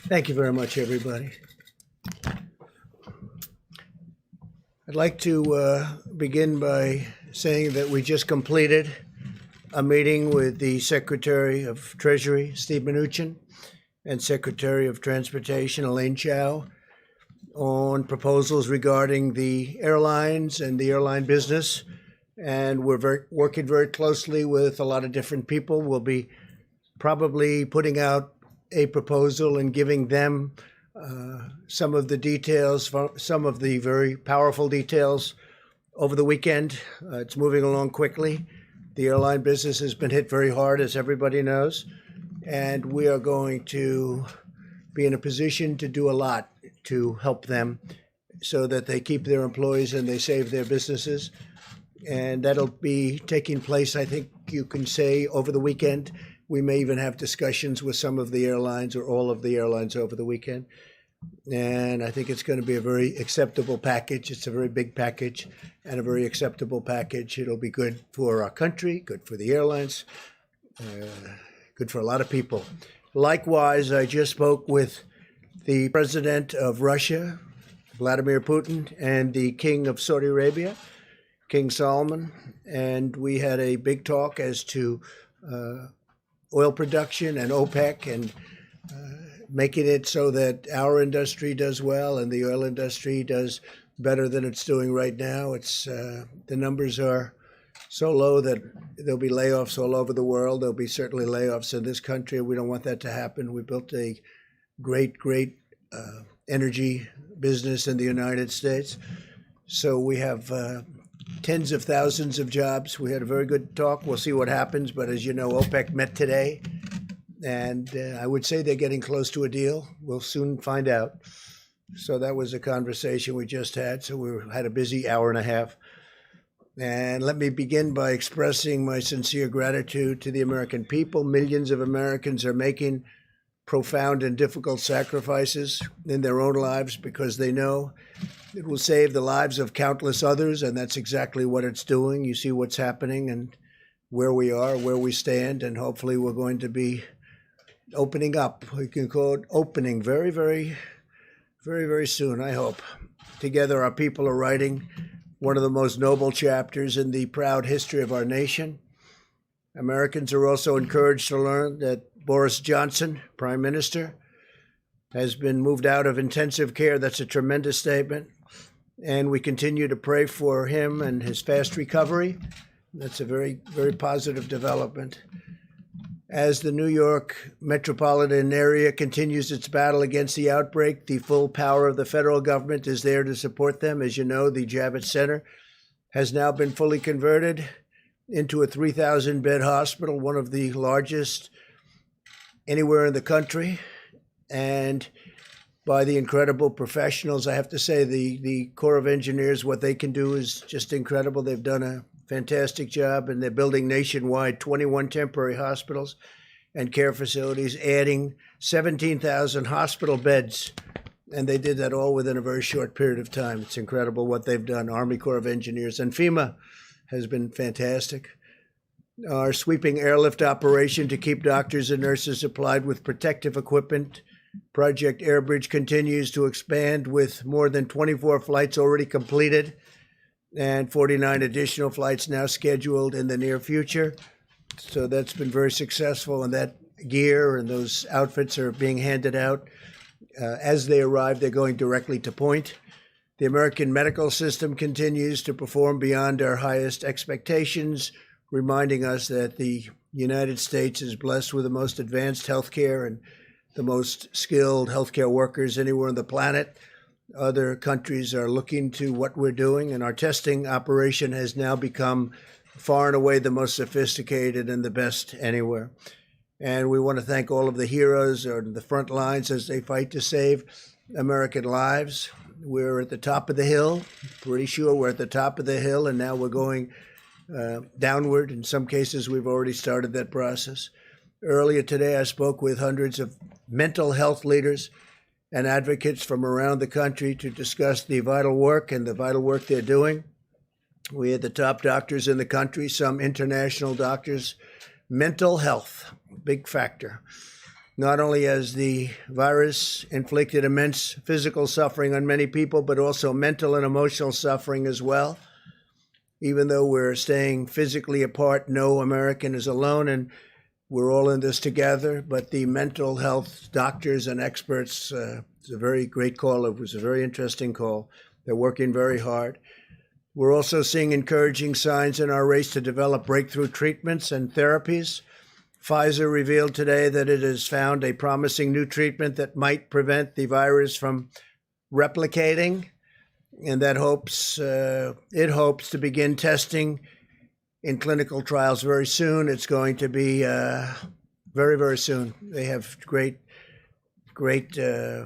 Thank you very much, everybody. I'd like to begin by saying that we just completed a meeting with the Secretary of Treasury, Steve Mnuchin, and Secretary of Transportation, Elaine Chao, on proposals regarding the airlines and the airline business. And we're working very closely with a lot of different people. We'll be probably putting out a proposal and giving them some of the details, some of the very powerful details over the weekend. It's moving along quickly. The airline business has been hit very hard, as everybody knows, and we are going to be in a position to do a lot to help them so that they keep their employees and they save their businesses. And that'll be taking place, I think you can say, over the weekend. We may even have discussions with some of the airlines or all of the airlines over the weekend. And I think it's going to be a very acceptable package. It's a very big package and a very acceptable package. It'll be good for our country, good for the airlines, good for a lot of people. Likewise, I just spoke with the president of Russia, Vladimir Putin, and the king of Saudi Arabia, King Salman, and we had a big talk as to oil production and OPEC and making it so that our industry does well and the oil industry does better than it's doing right now. It's the numbers are so low that there'll be layoffs all over the world. There'll be certainly layoffs in this country. We don't want that to happen. We built a great energy business in the United States. So we have tens of thousands of jobs. We had a very good talk. We'll see what happens. But as you know, OPEC met today, and I would say they're getting close to a deal. We'll soon find out. So that was a conversation we just had. So we had a busy hour and a half. And let me begin by expressing my sincere gratitude to the American people. Millions of Americans are making profound and difficult sacrifices in their own lives because they know it will save the lives of countless others, and that's exactly what it's doing. You see what's happening and where we are, where we stand, and hopefully we're going to be opening up. We can call it opening very, very, very, very soon, I hope. Together, our people are writing one of the most noble chapters in the proud history of our nation. Americans are also encouraged to learn that Boris Johnson, Prime Minister, has been moved out of intensive care. That's a tremendous statement. And we continue to pray for him and his fast recovery. That's a very, very positive development. As the New York metropolitan area continues its battle against the outbreak, the full power of the federal government is there to support them. As you know, the Javits Center has now been fully converted into a 3,000-bed hospital, one of the largest anywhere in the country, and by the incredible professionals. I have to say the Corps of Engineers, what they can do is just incredible. They've done a fantastic job, and they're building nationwide 21 temporary hospitals and care facilities, adding 17,000 hospital beds, and they did that all within a very short period of time. It's incredible what they've done. Army Corps of Engineers and FEMA has been fantastic. Our sweeping airlift operation to keep doctors and nurses supplied with protective equipment. Project Airbridge continues to expand with more than 24 flights already completed and 49 additional flights now scheduled in the near future. So that's been very successful, and that gear and those outfits are being handed out. As they arrive, they're going directly to point. The American medical system continues to perform beyond our highest expectations, reminding us that the United States is blessed with the most advanced healthcare and the most skilled healthcare workers anywhere on the planet. Other countries are looking to what we're doing, and our testing operation has now become far and away the most sophisticated and the best anywhere. And we want to thank all of the heroes on the front lines as they fight to save American lives. We're at the top of the hill, pretty sure we're at the top of the hill, and now we're going downward. In some cases, we've already started that process. Earlier today, I spoke with hundreds of mental health leaders and advocates from around the country to discuss the vital work they're doing. We had the top doctors in the country, some international doctors. Mental health, big factor. Not only has the virus inflicted immense physical suffering on many people, but also mental and emotional suffering as well. Even though we're staying physically apart, no American is alone, and we're all in this together. But the mental health doctors and experts, it's a very great call. It was a very interesting call. They're working very hard. We're also seeing encouraging signs in our race to develop breakthrough treatments and therapies. Pfizer revealed today that it has found a promising new treatment that might prevent the virus from replicating, and that it hopes to begin testing in clinical trials very soon. It's going to be very, very soon. They have great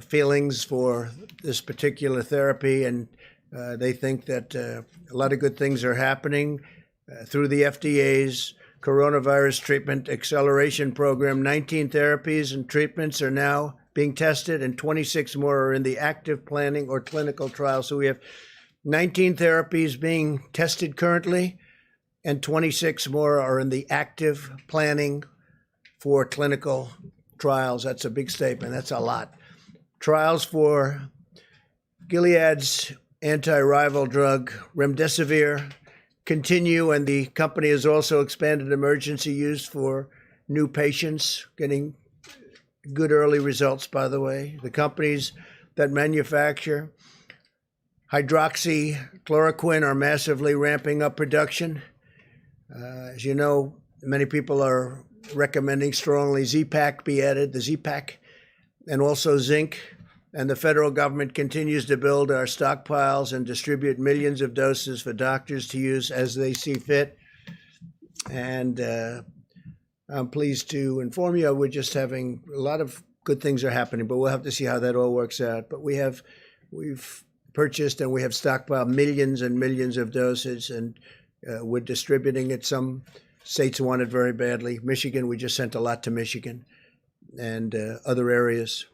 feelings for this particular therapy, and they think that a lot of good things are happening through the FDA's Coronavirus Treatment Acceleration Program. 19 therapies and treatments are now being tested, and 26 more are in the active planning or clinical trials. So we have 19 therapies being tested currently, and 26 more are in the active planning for clinical trials. That's a big statement. That's a lot. Trials for Gilead's anti-rival drug remdesivir continue, and the company has also expanded emergency use for new patients, getting good early results, by the way. The companies that manufacture hydroxychloroquine are massively ramping up production. As you know, many people are recommending strongly Z-Pak be added, the Z-Pak, and also zinc. And the federal government continues to build our stockpiles and distribute millions of doses for doctors to use as they see fit. And I'm pleased to inform you we're just having a lot of good things are happening, but we'll have to see how that all works out. But we've purchased and we have stockpiled millions and millions of doses, and we're distributing it. Some states want it very badly. Michigan, we just sent a lot to Michigan and other areas.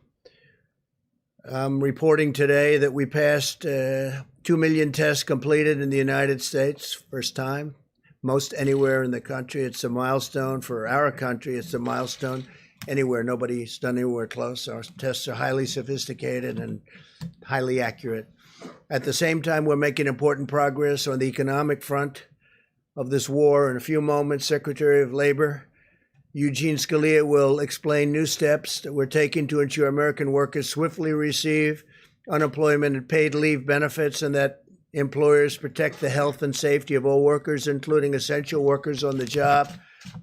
I'm reporting today that we passed 2 million tests completed in the United States, first time, most anywhere in the country. It's a milestone for our country. It's a milestone anywhere. Nobody's done anywhere close. Our tests are highly sophisticated and highly accurate. At the same time, we're making important progress on the economic front of this war. In a few moments, Secretary of Labor Eugene Scalia will explain new steps that we're taking to ensure American workers swiftly receive unemployment and paid leave benefits, and that employers protect the health and safety of all workers, including essential workers on the job,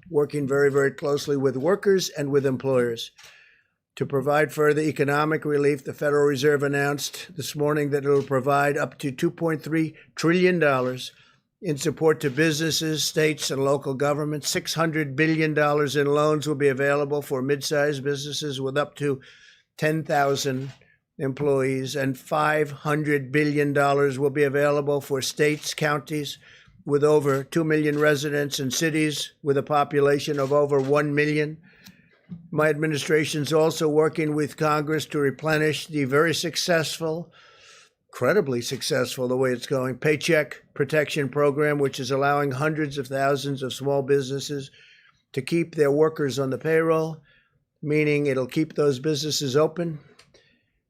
working very, very closely with workers and with employers. To provide further economic relief, the Federal Reserve announced this morning that it will provide up to $2.3 trillion in support to businesses, states, and local governments. $600 billion in loans will be available for mid-sized businesses with up to 10,000 employees, and $500 billion will be available for states, counties with over 2 million residents, and cities with a population of over 1 million. My administration is also working with Congress to replenish the very successful, incredibly successful, the way it's going, Paycheck Protection Program, which is allowing hundreds of thousands of small businesses to keep their workers on the payroll, meaning it'll keep those businesses open.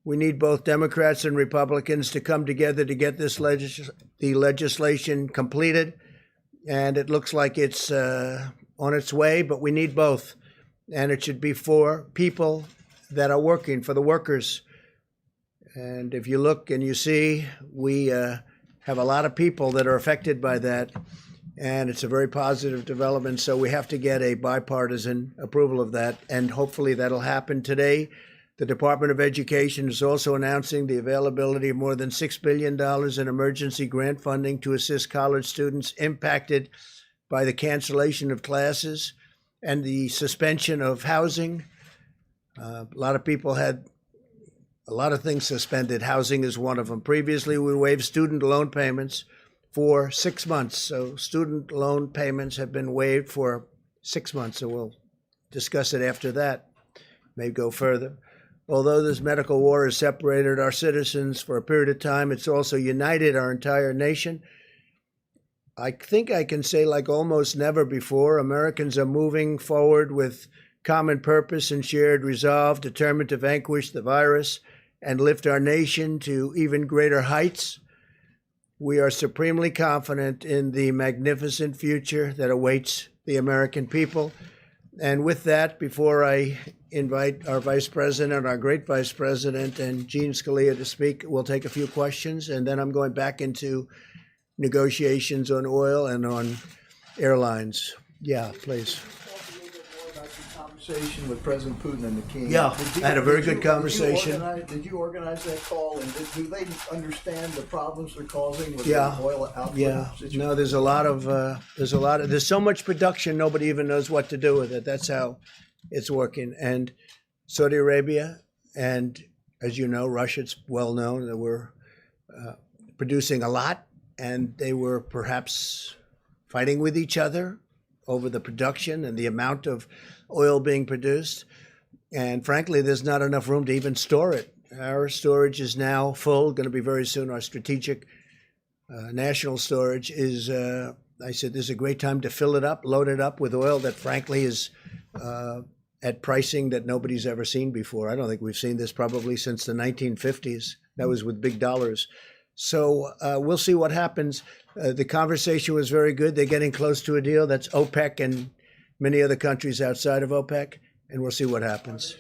We need both Democrats and Republicans to come together to get this the legislation completed, and it looks like it's on its way, but we need both, and it should be for people that are working, for the workers. And if you look and you see, we have a lot of people that are affected by that, and it's a very positive development. So we have to get a bipartisan approval of that, and hopefully that'll happen today. The Department of Education is also announcing the availability of more than $6 billion in emergency grant funding to assist college students impacted by the cancellation of classes and the suspension of housing. A lot of people had a lot of things suspended. Housing is one of them. Previously, we waived student loan payments for 6 months. So student loan payments have been waived for 6 months. So we'll discuss it after that, maybe go further. Although this medical war has separated our citizens for a period of time, it's also united our entire nation. I think I can say, like almost never before, Americans are moving forward with common purpose and shared resolve, determined to vanquish the virus and lift our nation to even greater heights. We are supremely confident in the magnificent future that awaits the American people. And with that, before I invite our Vice President, our great Vice President, and Gene Scalia to speak, we'll take a few questions, and then I'm going back into negotiations on oil and on airlines. Yeah, please. Conversation with President Putin and the King. Yeah, I had a very good conversation. Did you organize that call, and do they understand the problems they're causing with Yeah. the oil output? Yeah, situation? no, there's so much production, nobody even knows what to do with it. That's how it's working. And Saudi Arabia, and as you know, Russia, it's well known that we're producing a lot, and they were perhaps fighting with each other over the production and the amount of oil being produced. And frankly, there's not enough room to even store it. Our storage is now full, going to be very soon. Our strategic national storage is, I said, this is a great time to fill it up, load it up with oil that frankly is at pricing that nobody's ever seen before. I don't think we've seen this probably since the 1950s. That was with big dollars. So we'll see what happens. The conversation was very good. They're getting close to a deal. That's OPEC and many other countries outside of OPEC, and we'll see what happens.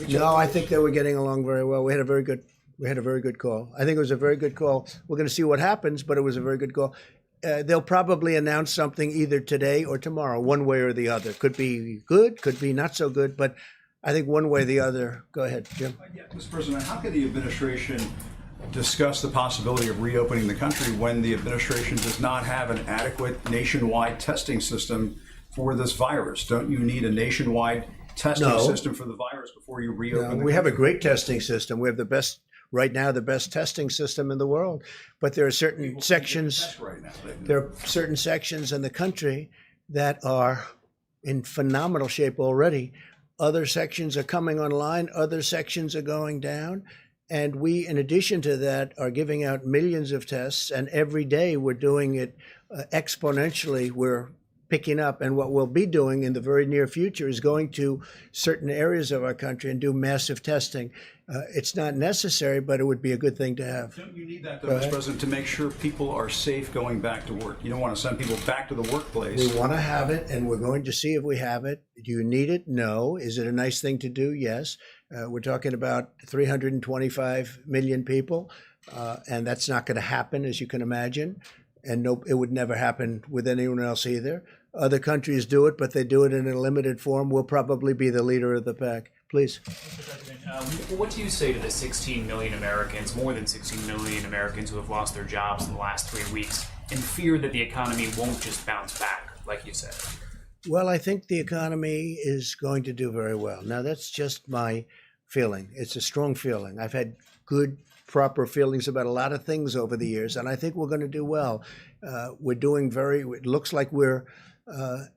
No, I think they were getting along very well. We had a very good call. I think it was a very good call. We're going to see what happens, but it was a very good call. They'll probably announce something either today or tomorrow, one way or the other. Could be good, could be not so good, but I think one way or the other. Go ahead, Jim. Yeah, Mr. President, how could the administration discuss the possibility of reopening the country when the administration does not have an adequate nationwide testing system for this virus? Don't you need a nationwide testing system for the virus before you reopen the country? We have a great testing system. We have the best, right now, the best testing system in the world. But there are certain sections, there are certain sections in the country that are in phenomenal shape already. Other sections are coming online. Other sections are going down. And we, in addition to that, are giving out millions of tests. And every day we're doing it exponentially. We're picking up. And what we'll be doing in the very near future is going to certain areas of our country and do massive testing. It's not necessary, but it would be a good thing to have. Don't you need that, though, Mr. President, to make sure people are safe going back to work? You don't want to send people back to the workplace. We want to have it, and we're going to see if we have it. Do you need it? No. Is it a nice thing to do? Yes. We're talking about 325 million people, and that's not going to happen, as you can imagine. And no, it would never happen with anyone else either. Other countries do it, but they do it in a limited form. We'll probably be the leader of the pack. Please. Mr. President, what do you say to the 16 million Americans, more than 16 million Americans who have lost their jobs in the last 3 weeks and fear that the economy won't just bounce back, like you said? Well, I think the economy is going to do very well. Now, that's just my feeling. It's a strong feeling. I've had good, proper feelings about a lot of things over the years, and I think we're going to do well. We're doing it looks like we're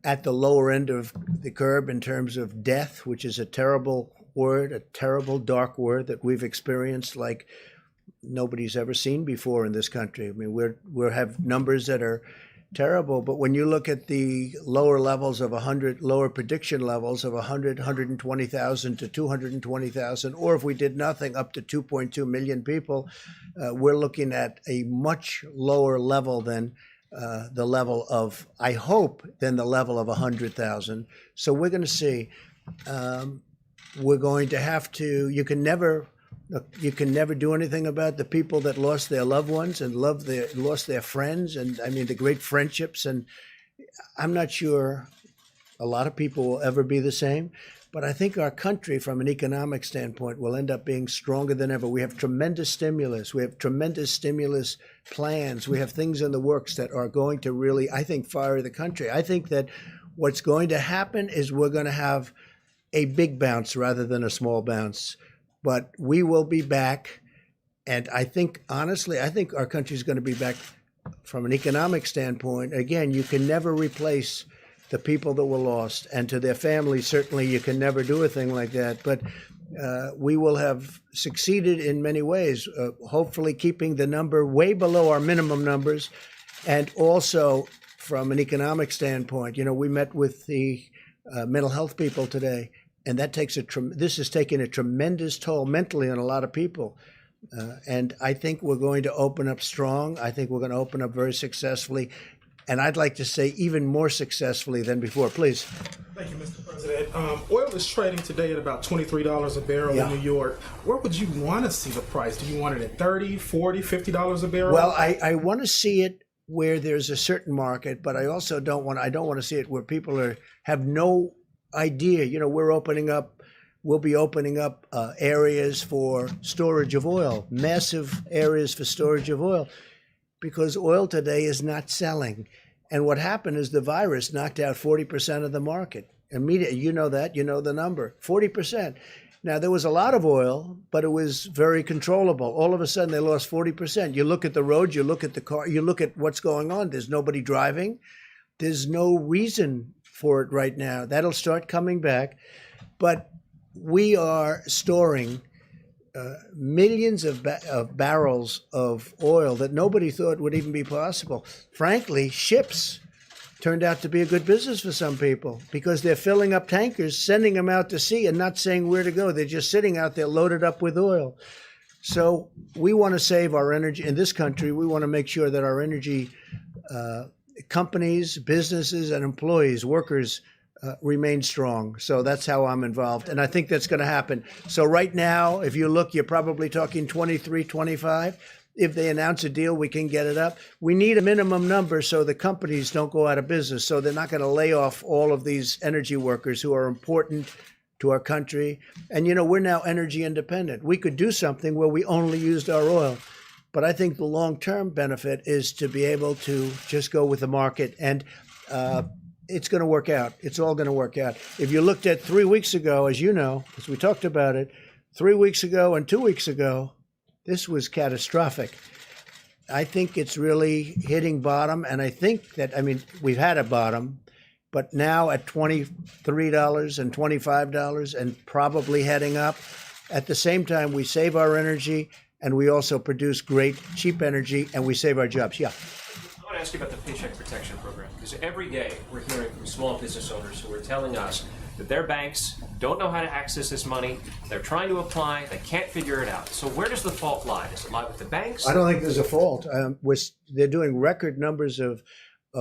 at the lower end of the curve in terms of death, which is a terrible word, a terrible dark word that we've experienced like nobody's ever seen before in this country. I mean, we have numbers that are terrible, but when you look at the lower levels of 100, lower prediction levels of 100, 120,000 to 220,000, or if we did nothing, up to 2.2 million people, we're looking at a much lower level than the level of, I hope, than the level of 100,000. So we're going to see. We're going to have to. You can never do anything about the people that lost their loved ones and lost their friends, and I mean the great friendships. And I'm not sure a lot of people will ever be the same. But I think our country, from an economic standpoint, will end up being stronger than ever. We have tremendous stimulus. We have tremendous stimulus plans. We have things in the works that are going to really, I think, fire the country. I think that what's going to happen is we're going to have a big bounce rather than a small bounce. But we will be back. And I think, honestly, I think our country is going to be back from an economic standpoint. Again, you can never replace the people that were lost, and to their families, certainly you can never do a thing like that. But we will have succeeded in many ways, hopefully keeping the number way below our minimum numbers. And also from an economic standpoint, you know, we met with the mental health people today, and that takes this has taken a tremendous toll mentally on a lot of people. And I think we're going to open up strong. I think we're going to open up very successfully. And I'd like to say even more successfully than before. Please. Thank you, Mr. President. Oil is trading today at about $23 a barrel in New York. Where would you want to see the price? Do you want it at $30, $40, $50 a barrel? Well, I want to see it where there's a certain market, but I also don't want to see it where people have no idea. You know, we'll be opening up areas for storage of oil, massive areas for storage of oil, because oil today is not selling. And what happened is the virus knocked out 40% of the market. Immediately, you know that, you know the number, 40%. Now, there was a lot of oil, but it was very controllable. All of a sudden, they lost 40%. You look at the road, you look at the car, you look at what's going on. There's nobody driving. There's no reason for it right now. That'll start coming back. But we are storing millions of barrels of oil that nobody thought would even be possible. Frankly, ships turned out to be a good business for some people because they're filling up tankers, sending them out to sea and not saying where to go. They're just sitting out there loaded up with oil. So we want to save our energy in this country. We want to make sure that our energy companies, businesses, and employees, workers, remain strong. So that's how I'm involved. And I think that's going to happen. So right now, if you look, you're probably talking 23, 25. If they announce a deal, we can get it up. We need a minimum number so the companies don't go out of business. So they're not going to lay off all of these energy workers who are important to our country. And, you know, we're now energy independent. We could do something where we only used our oil. But I think the long-term benefit is to be able to just go with the market. And it's going to work out. It's all going to work out. If you looked at 3 weeks ago, as you know, because we talked about it, 3 weeks ago and 2 weeks ago, this was catastrophic. I think it's really hitting bottom. And I think that, I mean, we've had a bottom, but now at $23 and $25 and probably heading up. At the same time, we save our energy and we also produce great, cheap energy and we save our jobs. Yeah. I want to ask you about the Paycheck Protection Program, because every day we're hearing from small business owners who are telling us that their banks don't know how to access this money, they're trying to apply, they can't figure it out. So where does the fault lie? Does it lie with the banks? I don't think there's a fault. They're doing record numbers of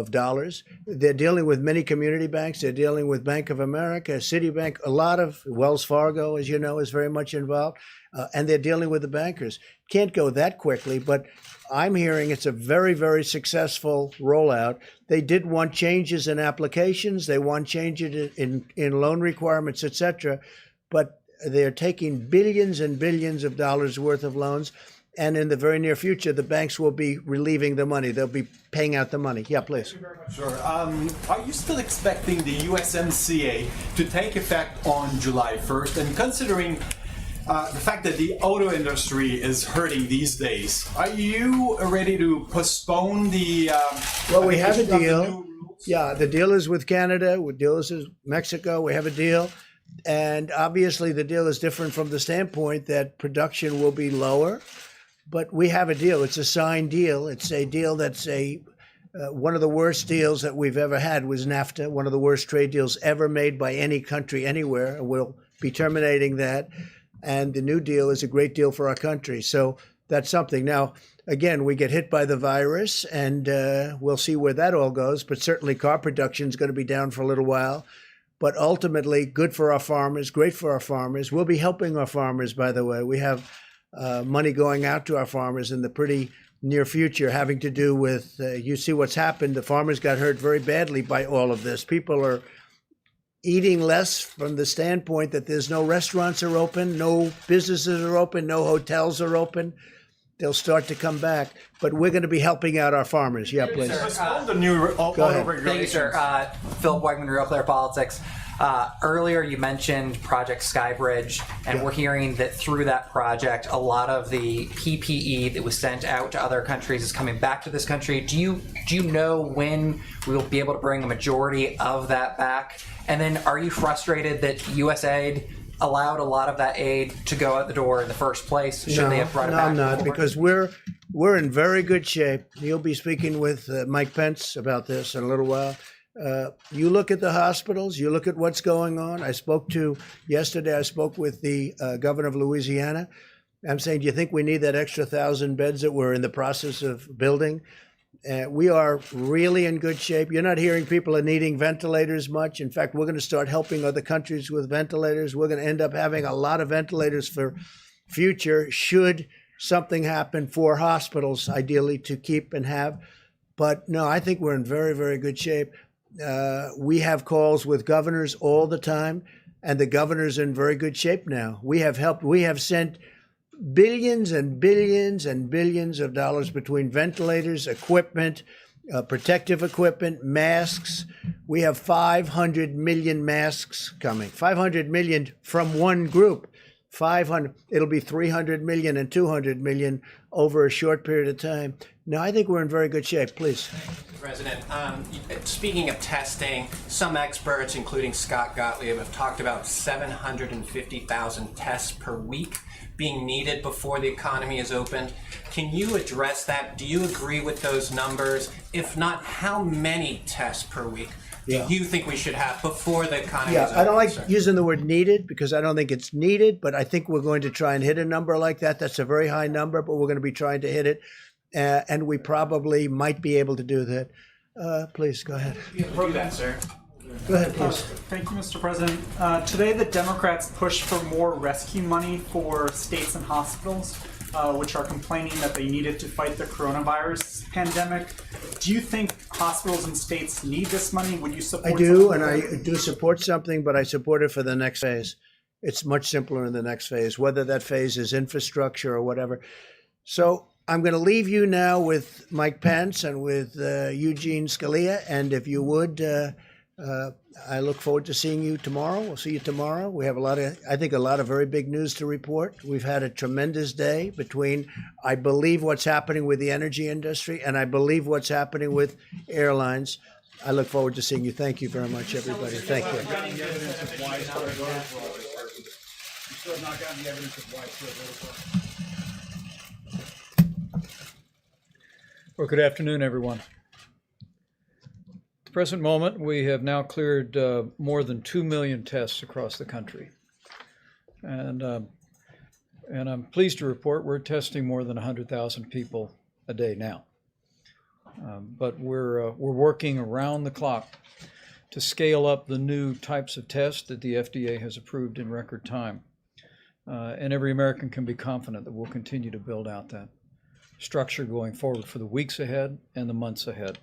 dollars. They're dealing with many community banks. They're dealing with Bank of America, Citibank, a lot of Wells Fargo, as you know, is very much involved. And they're dealing with the bankers. Can't go that quickly, but I'm hearing it's a very, very successful rollout. They did want changes in applications. They want changes in loan requirements, et cetera. But they're taking billions and billions of dollars worth of loans. And in the very near future, the banks will be relieving the money. They'll be paying out the money. Yeah, please. Sure. Are you still expecting the USMCA to take effect on July 1st? And considering the fact that the auto industry is hurting these days, are you ready to postpone the well, we have a application of the deal. new rules? Yeah, the deal is with Canada. The deal is with Mexico. We have a deal. And obviously, the deal is different from the standpoint that production will be lower. But we have a deal. It's a signed deal. It's a deal that's one of the worst deals that we've ever had was NAFTA, one of the worst trade deals ever made by any country anywhere. And we'll be terminating that. And the new deal is a great deal for our country. So that's something. Now, again, we get hit by the virus, and we'll see where that all goes. But certainly car production is going to be down for a little while. But ultimately, good for our farmers, great for our farmers. We'll be helping our farmers, by the way. We have money going out to our farmers in the pretty near future having to do with, you see what's happened. The farmers got hurt very badly by all of this. People are eating less from the standpoint that there's no restaurants are open, no businesses are open, no hotels are open. They'll start to come back, but we're going to be helping out our farmers. Yeah, please. All the new auto ahead. regulations. Thank you, sir. Philip Wegman, Real Clear Politics. Earlier, you mentioned Project Skybridge, and we're hearing that through that project, a lot of the PPE that was sent out to other countries is coming back to this country. Do you know when we will be able to bring a majority of that back? And then, are you frustrated that USAID allowed a lot of that aid to go out the door in the first place? Should they have brought it back? I'm not, before? because we're in very good shape. You'll be speaking with Mike Pence about this in a little while. You look at the hospitals, you look at what's going on. Yesterday I spoke with the governor of Louisiana. I'm saying, do you think we need that extra 1,000 beds that we're in the process of building? We are really in good shape. You're not hearing people are needing ventilators much. In fact, we're going to start helping other countries with ventilators. We're going to end up having a lot of ventilators for future should something happen for hospitals, ideally to keep and have. But no, I think we're in very, very good shape. We have calls with governors all the time, and the governors are in very good shape now. We have sent billions and billions and billions of dollars between ventilators, equipment, protective equipment, masks. We have 500 million masks coming. 500 million from one group. 500. It'll be 300 million and 200 million over a short period of time. No, I think we're in very good shape. Please. President, speaking of testing, some experts, including Scott Gottlieb, have talked about 750,000 tests per week being needed before the economy is opened. Can you address that? Do you agree with those numbers? If not, how many tests per week do you think we should have before the economy is open? I don't like using the word needed because I don't think it's needed, but I think we're going to try and hit a number like that. That's a very high number, but we're going to be trying to hit it. And we probably might be able to do that. Please, go ahead. Do that, sir. Go ahead, please. Thank you, Mr. President. Today, the Democrats pushed for more rescue money for states and hospitals, which are complaining that they need it to fight the coronavirus pandemic. Do you think hospitals and states need this money? Would you support? I do, and I do support something, but I support it for the next phase. It's much simpler in the next phase, whether that phase is infrastructure or whatever. So I'm going to leave you now with Mike Pence and with Eugene Scalia. And if you would, I look forward to seeing you tomorrow. We'll see you tomorrow. We have a lot of very big news to report. We've had a tremendous day between, I believe, what's happening with the energy industry and I believe what's happening with airlines. I look forward to seeing you. Thank you very much, everybody. Thank you. Well, good afternoon, everyone. At the present moment, we have now cleared more than 2 million tests across the country. And I'm pleased to report we're testing more than 100,000 people a day now. But we're working around the clock to scale up the new types of tests that the FDA has approved in record time. And every American can be confident that we'll continue to build out that structure going forward for the weeks ahead and the months ahead.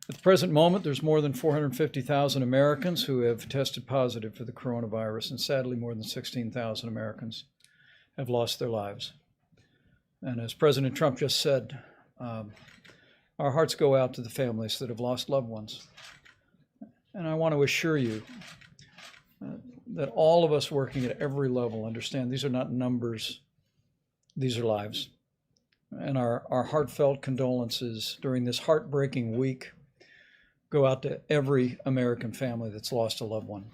At the present moment, there's more than 450,000 Americans who have tested positive for the coronavirus, and sadly, more than 16,000 Americans have lost their lives. And as President Trump just said, our hearts go out to the families that have lost loved ones. And I want to assure you that all of us working at every level understand these are not numbers, these are lives. And our heartfelt condolences during this heartbreaking week go out to every American family that's lost a loved one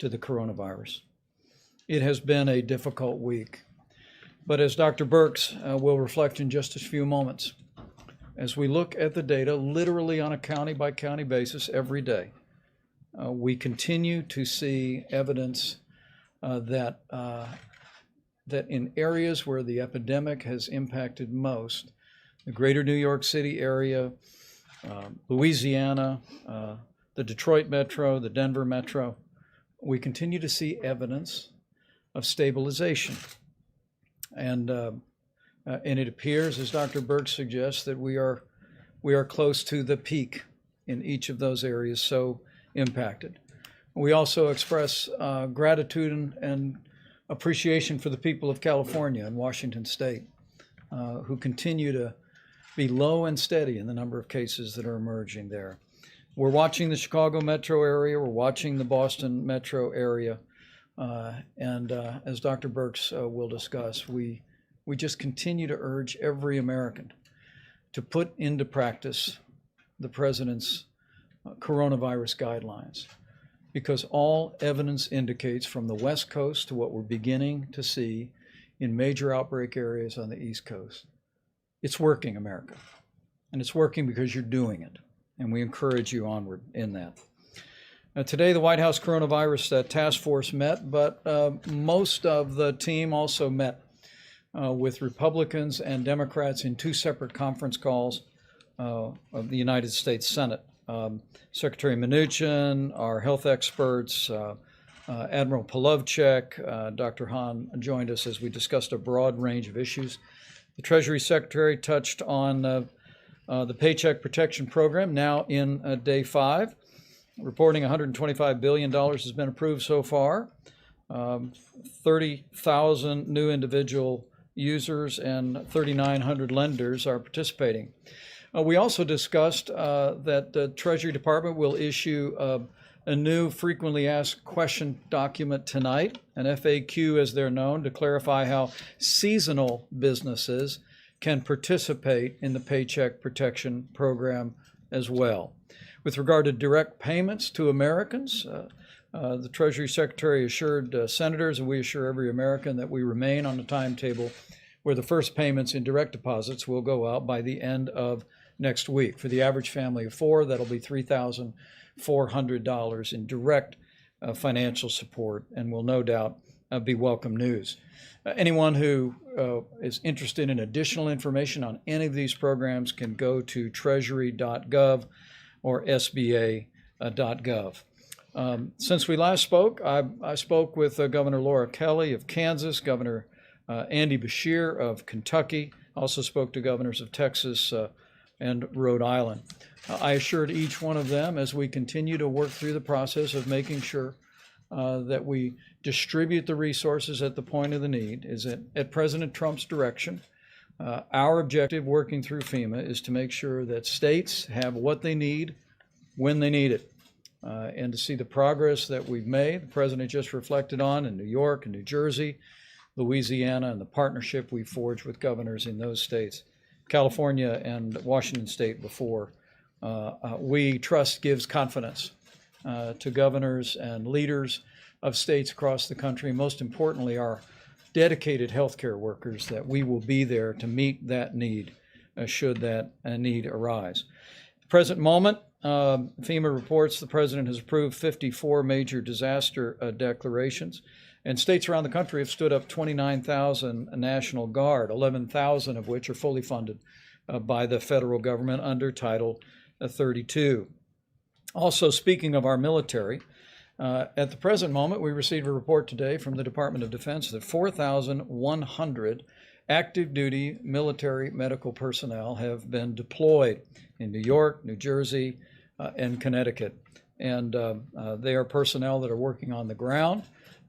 to the coronavirus. It has been a difficult week, but as Dr. Birx will reflect in just a few moments, as we look at the data literally on a county by county basis every day, we continue to see evidence that in areas where the epidemic has impacted most, the greater New York City area, Louisiana, the Detroit metro, the Denver metro, we continue to see evidence of stabilization. And it appears, as Dr. Birx suggests, that we are close to the peak in each of those areas so impacted. We also express gratitude and appreciation for the people of California and Washington State, who continue to be low and steady in the number of cases that are emerging there. We're watching the Chicago metro area, we're watching the Boston metro area, and as Dr. Birx will discuss, we just continue to urge every American to put into practice the President's coronavirus guidelines, because all evidence indicates from the West Coast to what we're beginning to see in major outbreak areas on the East Coast. It's working, America, and it's working because you're doing it, and we encourage you onward in that. Today, the White House Coronavirus Task Force met, but most of the team also met with Republicans and Democrats in 2 separate conference calls of the United States Senate. Secretary Mnuchin, our health experts, Admiral Polovchek, Dr. Hahn joined us as we discussed a broad range of issues. The Treasury Secretary touched on the Paycheck Protection Program, now in day 5. Reporting $125 billion has been approved so far. 30,000 new individual users and 3,900 lenders are participating. We also discussed that the Treasury Department will issue a new frequently asked question document tonight, an FAQ as they're known, to clarify how seasonal businesses can participate in the Paycheck Protection Program as well. With regard to direct payments to Americans, the Treasury Secretary assured senators, and we assure every American, that we remain on a timetable where the first payments in direct deposits will go out by the end of next week. For the average family of 4, that'll be $3,400 in direct financial support, and will no doubt be welcome news. Anyone who is interested in additional information on any of these programs can go to treasury.gov or sba.gov. Since we last spoke, I spoke with Governor Laura Kelly of Kansas, Governor Andy Beshear of Kentucky, also spoke to governors of Texas and Rhode Island. I assured each one of them, as we continue to work through the process of making sure that we distribute the resources at the point of the need, is that at President Trump's direction, our objective working through FEMA is to make sure that states have what they need when they need it. And to see the progress that we've made, the President just reflected on in New York and New Jersey, Louisiana, and the partnership we forged with governors in those states, California and Washington State before. We trust gives confidence to governors and leaders of states across the country, most importantly, our dedicated healthcare workers, that we will be there to meet that need should that need arise. At the present moment, FEMA reports the President has approved 54 major disaster declarations, and states around the country have stood up 29,000 National Guard, 11,000 of which are fully funded by the federal government under Title 32. Also, speaking of our military, at the present moment, we received a report today from the Department of Defense that 4,100 active duty military medical personnel have been deployed in New York, New Jersey, and Connecticut. And they are personnel that are working on the ground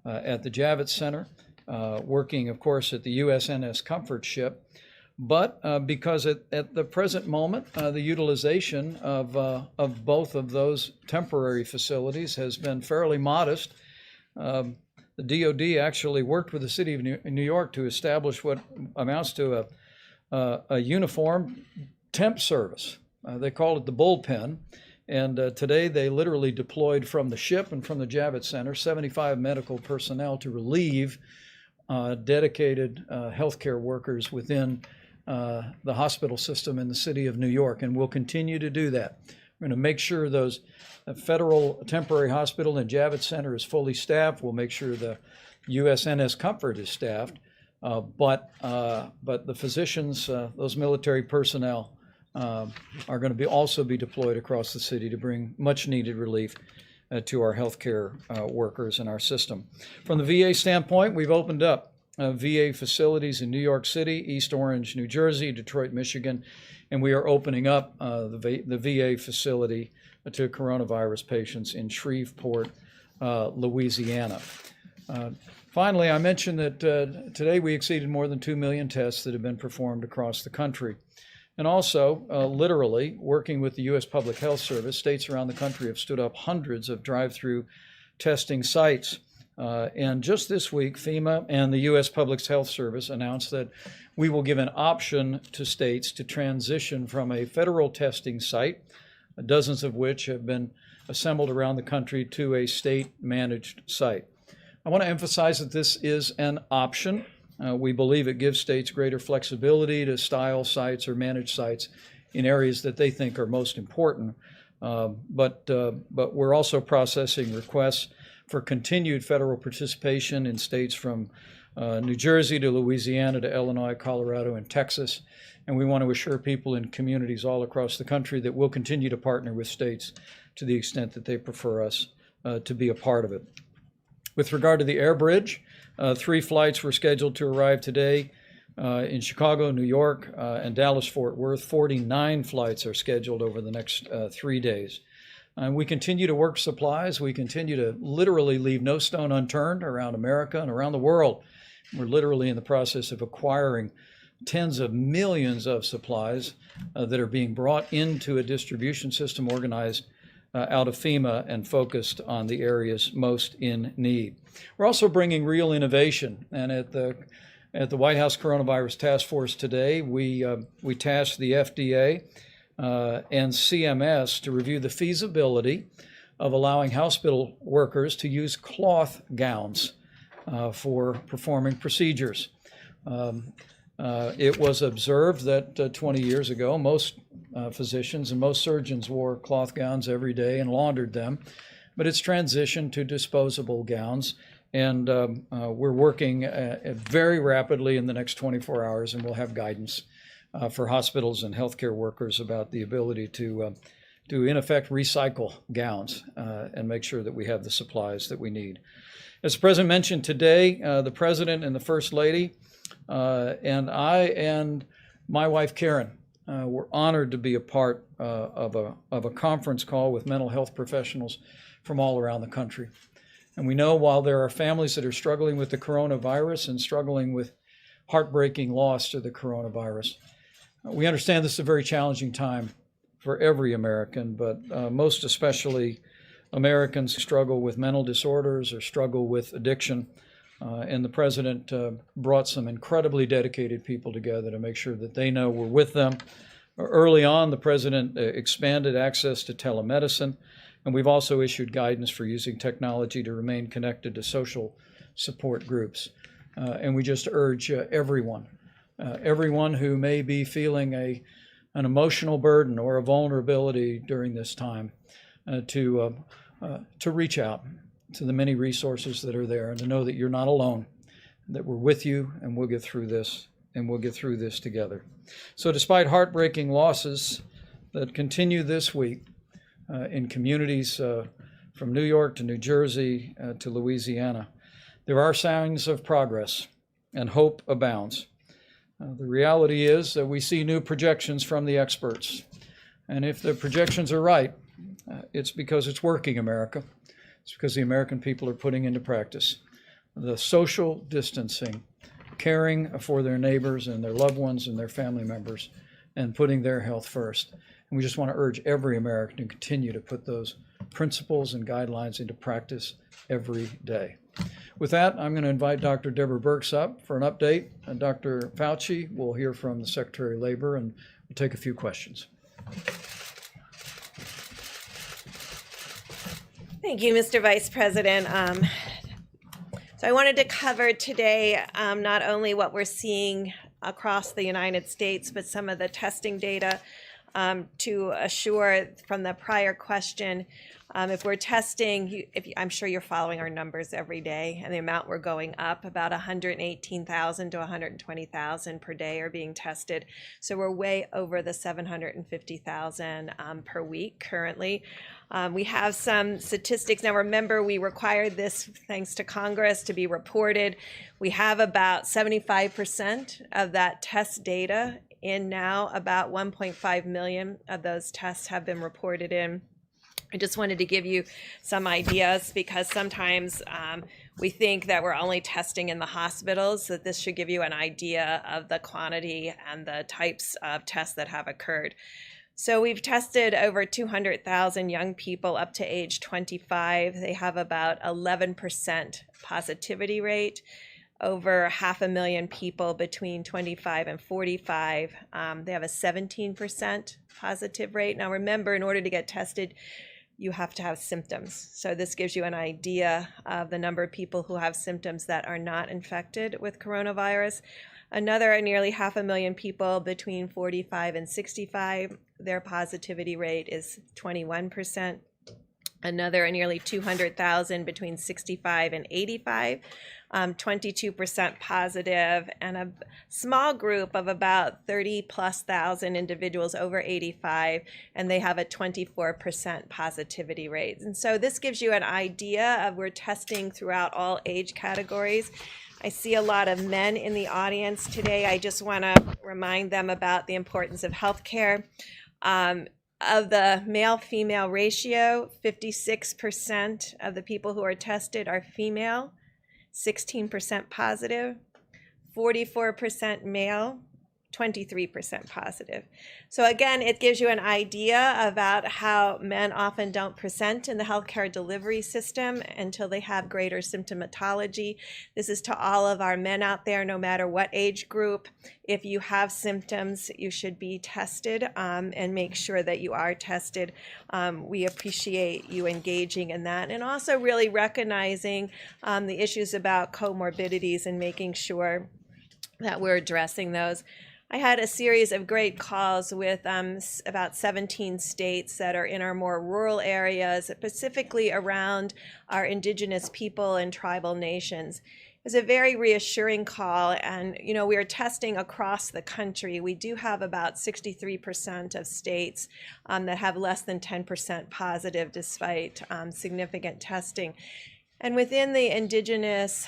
at the Javits Center, working, of course, at the USNS Comfort ship. But because at the present moment, the utilization of both of those temporary facilities has been fairly modest, the DoD actually worked with the city of New York to establish what amounts to a uniform temp service. They call it the bullpen. And today they literally deployed from the ship and from the Javits Center 75 medical personnel to relieve dedicated healthcare workers within the hospital system in the city of New York, and we'll continue to do that. We're going to make sure those federal temporary hospital and Javits Center is fully staffed. We'll make sure the USNS Comfort is staffed, but the physicians, those military personnel, are going to also be deployed across the city to bring much needed relief to our healthcare workers in our system. From the VA standpoint, we've opened up VA facilities in New York City, East Orange, New Jersey, Detroit, Michigan, and we are opening up the VA facility to coronavirus patients in Shreveport, Louisiana. Finally, I mentioned that today we exceeded more than 2 million tests that have been performed across the country. And also, literally, working with the U.S. Public Health Service, states around the country have stood up hundreds of drive-through testing sites. And just this week, FEMA and the U.S. Public Health Service announced that we will give an option to states to transition from a federal testing site, dozens of which have been assembled around the country, to a state-managed site. I want to emphasize that this is an option. We believe it gives states greater flexibility to style sites or manage sites in areas that they think are most important. But we're also processing requests for continued federal participation in states from New Jersey to Louisiana to Illinois, Colorado, and Texas. And we want to assure people in communities all across the country that we'll continue to partner with states to the extent that they prefer us to be a part of it. With regard to the air bridge, 3 flights were scheduled to arrive today in Chicago, New York, and Dallas-Fort Worth. 49 flights are scheduled over the next 3 days. And we continue to work supplies. We continue to literally leave no stone unturned around America and around the world. We're literally in the process of acquiring tens of millions of supplies that are being brought into a distribution system organized out of FEMA and focused on the areas most in need. We're also bringing real innovation, and at the White House Coronavirus Task Force today, we tasked the FDA and CMS to review the feasibility of allowing hospital workers to use cloth gowns for performing procedures. It was observed that 20 years ago, most physicians and most surgeons wore cloth gowns every day and laundered them, but it's transitioned to disposable gowns, and we're working very rapidly in the next 24 hours, and we'll have guidance for hospitals and healthcare workers about the ability to in effect recycle gowns and make sure that we have the supplies that we need. As the President mentioned today, the President and the First Lady and I and my wife Karen were honored to be a part of a conference call with mental health professionals from all around the country. And we know while there are families that are struggling with the coronavirus and struggling with heartbreaking loss to the coronavirus, we understand this is a very challenging time for every American, but most especially Americans who struggle with mental disorders or struggle with addiction. And the President brought some incredibly dedicated people together to make sure that they know we're with them. Early on, the President expanded access to telemedicine, and we've also issued guidance for using technology to remain connected to social support groups. And we just urge everyone who may be feeling an emotional burden or a vulnerability during this time to reach out to the many resources that are there and to know that you're not alone, that we're with you, and we'll get through this, and we'll get through this together. So despite heartbreaking losses that continue this week in communities from New York to New Jersey to Louisiana, there are signs of progress and hope abounds. The reality is that we see new projections from the experts. And if the projections are right, it's because it's working, America. It's because the American people are putting into practice the social distancing, caring for their neighbors and their loved ones and their family members, and putting their health first. And we just want to urge every American to continue to put those principles and guidelines into practice every day. With that, I'm going to invite Dr. Deborah Birx up for an update. And Dr. Fauci will hear from the Secretary of Labor, and we'll take a few questions. Thank you, Mr. Vice President. So I wanted to cover today not only what we're seeing across the United States, but some of the testing data to assure from the prior question, if we're testing, I'm sure you're following our numbers every day, and the amount we're going up, about 118,000 to 120,000 per day are being tested. So we're way over the 750,000 per week currently. We have some statistics. Now remember, we required this, thanks to Congress, to be reported. We have about 75% of that test data in now. About 1.5 million of those tests have been reported in. I just wanted to give you some ideas because sometimes we think that we're only testing in the hospitals, that this should give you an idea of the quantity and the types of tests that have occurred. So we've tested over 200,000 young people up to age 25. They have about 11% positivity rate. Over 500,000 people between 25 and 45. They have a 17% positive rate. Now remember, in order to get tested, you have to have symptoms. So this gives you an idea of the number of people who have symptoms that are not infected with coronavirus. Another nearly 500,000 people between 45 and 65, their positivity rate is 21%. Another nearly 200,000 between 65 and 85, 22% positive, and a small group of about 30,000+ individuals over 85, and they have a 24% positivity rate. And so this gives you an idea of we're testing throughout all age categories. I see a lot of men in the audience today. I just want to remind them about the importance of healthcare. Of the male-female ratio, 56% of the people who are tested are female, 16% positive, 44% male, 23% positive. So again, it gives you an idea about how men often don't present in the healthcare delivery system until they have greater symptomatology. This is to all of our men out there, no matter what age group. If you have symptoms, you should be tested and make sure that you are tested. We appreciate you engaging in that, and also really recognizing the issues about comorbidities and making sure that we're addressing those. I had a series of great calls with about 17 states that are in our more rural areas, specifically around our indigenous people and tribal nations. It was a very reassuring call, and we are testing across the country. We do have about 63% of states that have less than 10% positive despite significant testing. And within the indigenous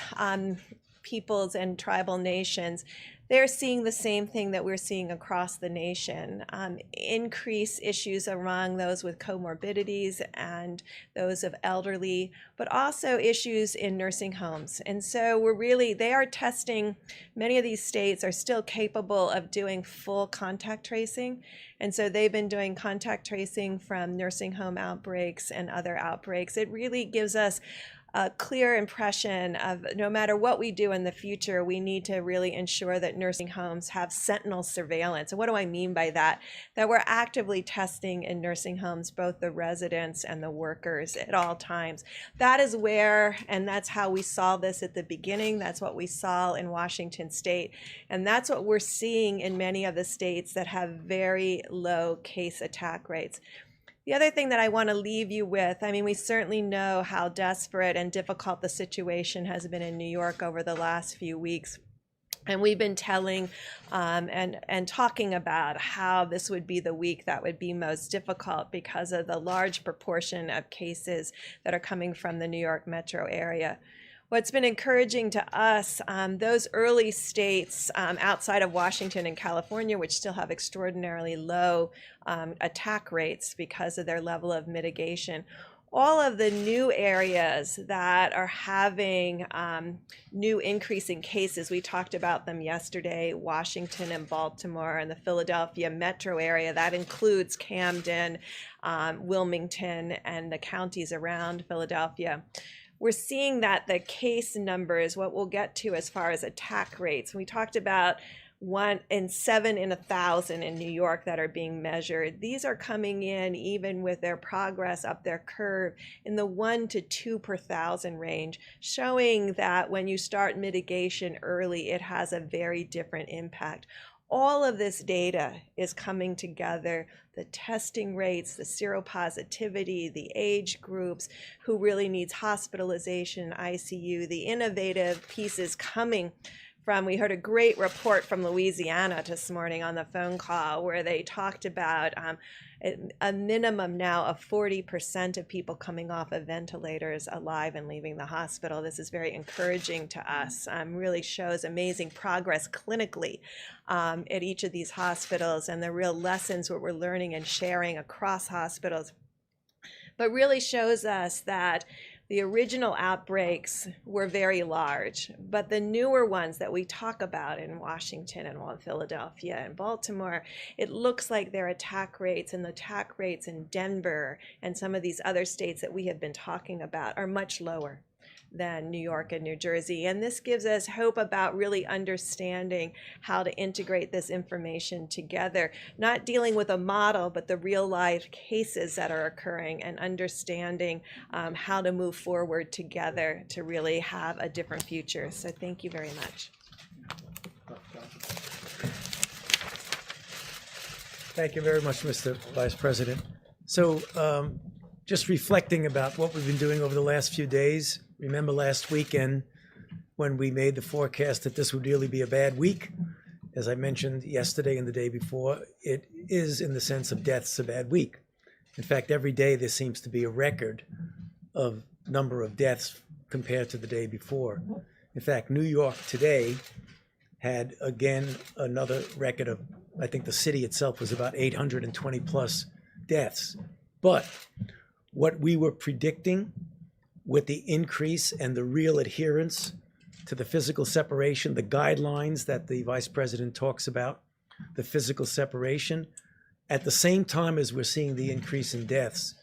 peoples and tribal nations, they're seeing the same thing that we're seeing across the nation. Increased issues among those with comorbidities and those of elderly, but also issues in nursing homes. And so they are testing, many of these states are still capable of doing full contact tracing. And so they've been doing contact tracing from nursing home outbreaks and other outbreaks. It really gives us a clear impression of no matter what we do in the future, we need to really ensure that nursing homes have sentinel surveillance. And what do I mean by that? That we're actively testing in nursing homes, both the residents and the workers at all times. That is where, and that's how we saw this at the beginning. That's what we saw in Washington State. And that's what we're seeing in many of the states that have very low case attack rates. The other thing that I want to leave you with, we certainly know how desperate and difficult the situation has been in New York over the last few weeks. And we've been telling and talking about how this would be the week that would be most difficult because of the large proportion of cases that are coming from the New York metro area. What's been encouraging to us, those early states outside of Washington and California, which still have extraordinarily low attack rates because of their level of mitigation, all of the new areas that are having new increasing cases, we talked about them yesterday, Washington and Baltimore and the Philadelphia metro area, that includes Camden, Wilmington, and the counties around Philadelphia. We're seeing that the case numbers, what we'll get to as far as attack rates, we talked about 1 in 7 in 1,000 in New York that are being measured. These are coming in even with their progress up their curve in the 1 to 2 per 1,000 range, showing that when you start mitigation early, it has a very different impact. All of this data is coming together, the testing rates, the seropositivity, the age groups, who really needs hospitalization, ICU, the innovative pieces coming from, we heard a great report from Louisiana this morning on the phone call where they talked about a minimum now of 40% of people coming off of ventilators alive and leaving the hospital. This is very encouraging to us. Really shows amazing progress clinically at each of these hospitals and the real lessons what we're learning and sharing across hospitals. but really shows us that the original outbreaks were very large, but the newer ones that we talk about in Washington and Philadelphia and Baltimore, it looks like their attack rates and the attack rates in Denver and some of these other states that we have been talking about are much lower than New York and New Jersey. And this gives us hope about really understanding how to integrate this information together, not dealing with a model, but the real life cases that are occurring and understanding how to move forward together to really have a different future. So thank you very much. Thank you very much, Mr. Vice President. So just reflecting about what we've been doing over the last few days, remember last weekend when we made the forecast that this would really be a bad week? As I mentioned yesterday and the day before, it is, in the sense of deaths, a bad week. In fact, every day there seems to be a record of number of deaths compared to the day before. In fact, New York today had, again, another record of, I think the city itself was about 820 plus deaths. But what we were predicting with the increase and the real adherence to the physical separation, the guidelines that the Vice President talks about, the physical separation, at the same time as we're seeing the increase in deaths,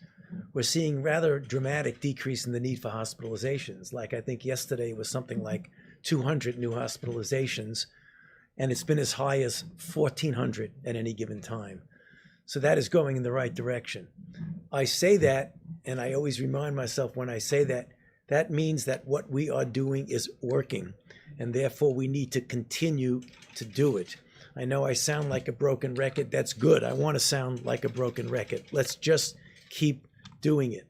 we're seeing rather dramatic decrease in the need for hospitalizations. Like I think yesterday was something like 200 new hospitalizations, and it's been as high as 1,400 at any given time. So that is going in the right direction. I say that, and I always remind myself when I say that, that means that what we are doing is working, and therefore we need to continue to do it. I know I sound like a broken record. That's good. I want to sound like a broken record. Let's just keep doing it.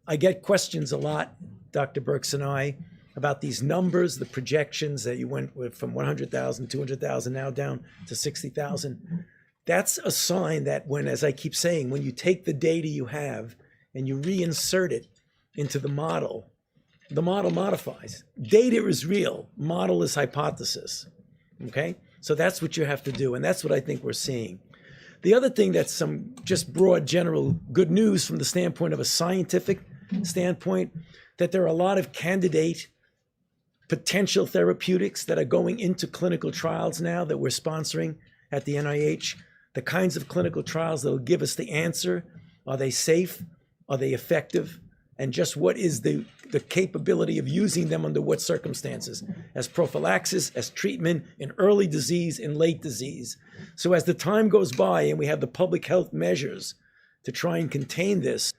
I get questions a lot, Dr. Birx and I, about these numbers, the projections that you went with from 100,000, 200,000, now down to 60,000. That's a sign that when, as I keep saying, when you take the data you have and you reinsert it into the model modifies. Data is real, model is hypothesis, okay? So that's what you have to do, and that's what I think we're seeing. The other thing that's some just broad general good news from the standpoint of a scientific standpoint, that there are a lot of candidate potential therapeutics that are going into clinical trials now that we're sponsoring at the NIH. The kinds of clinical trials that will give us the answer. Are they safe? Are they effective? And just what is the capability of using them under what circumstances? As prophylaxis, as treatment, in early disease, in late disease. So as the time goes by and we have the public health measures to try and contain this,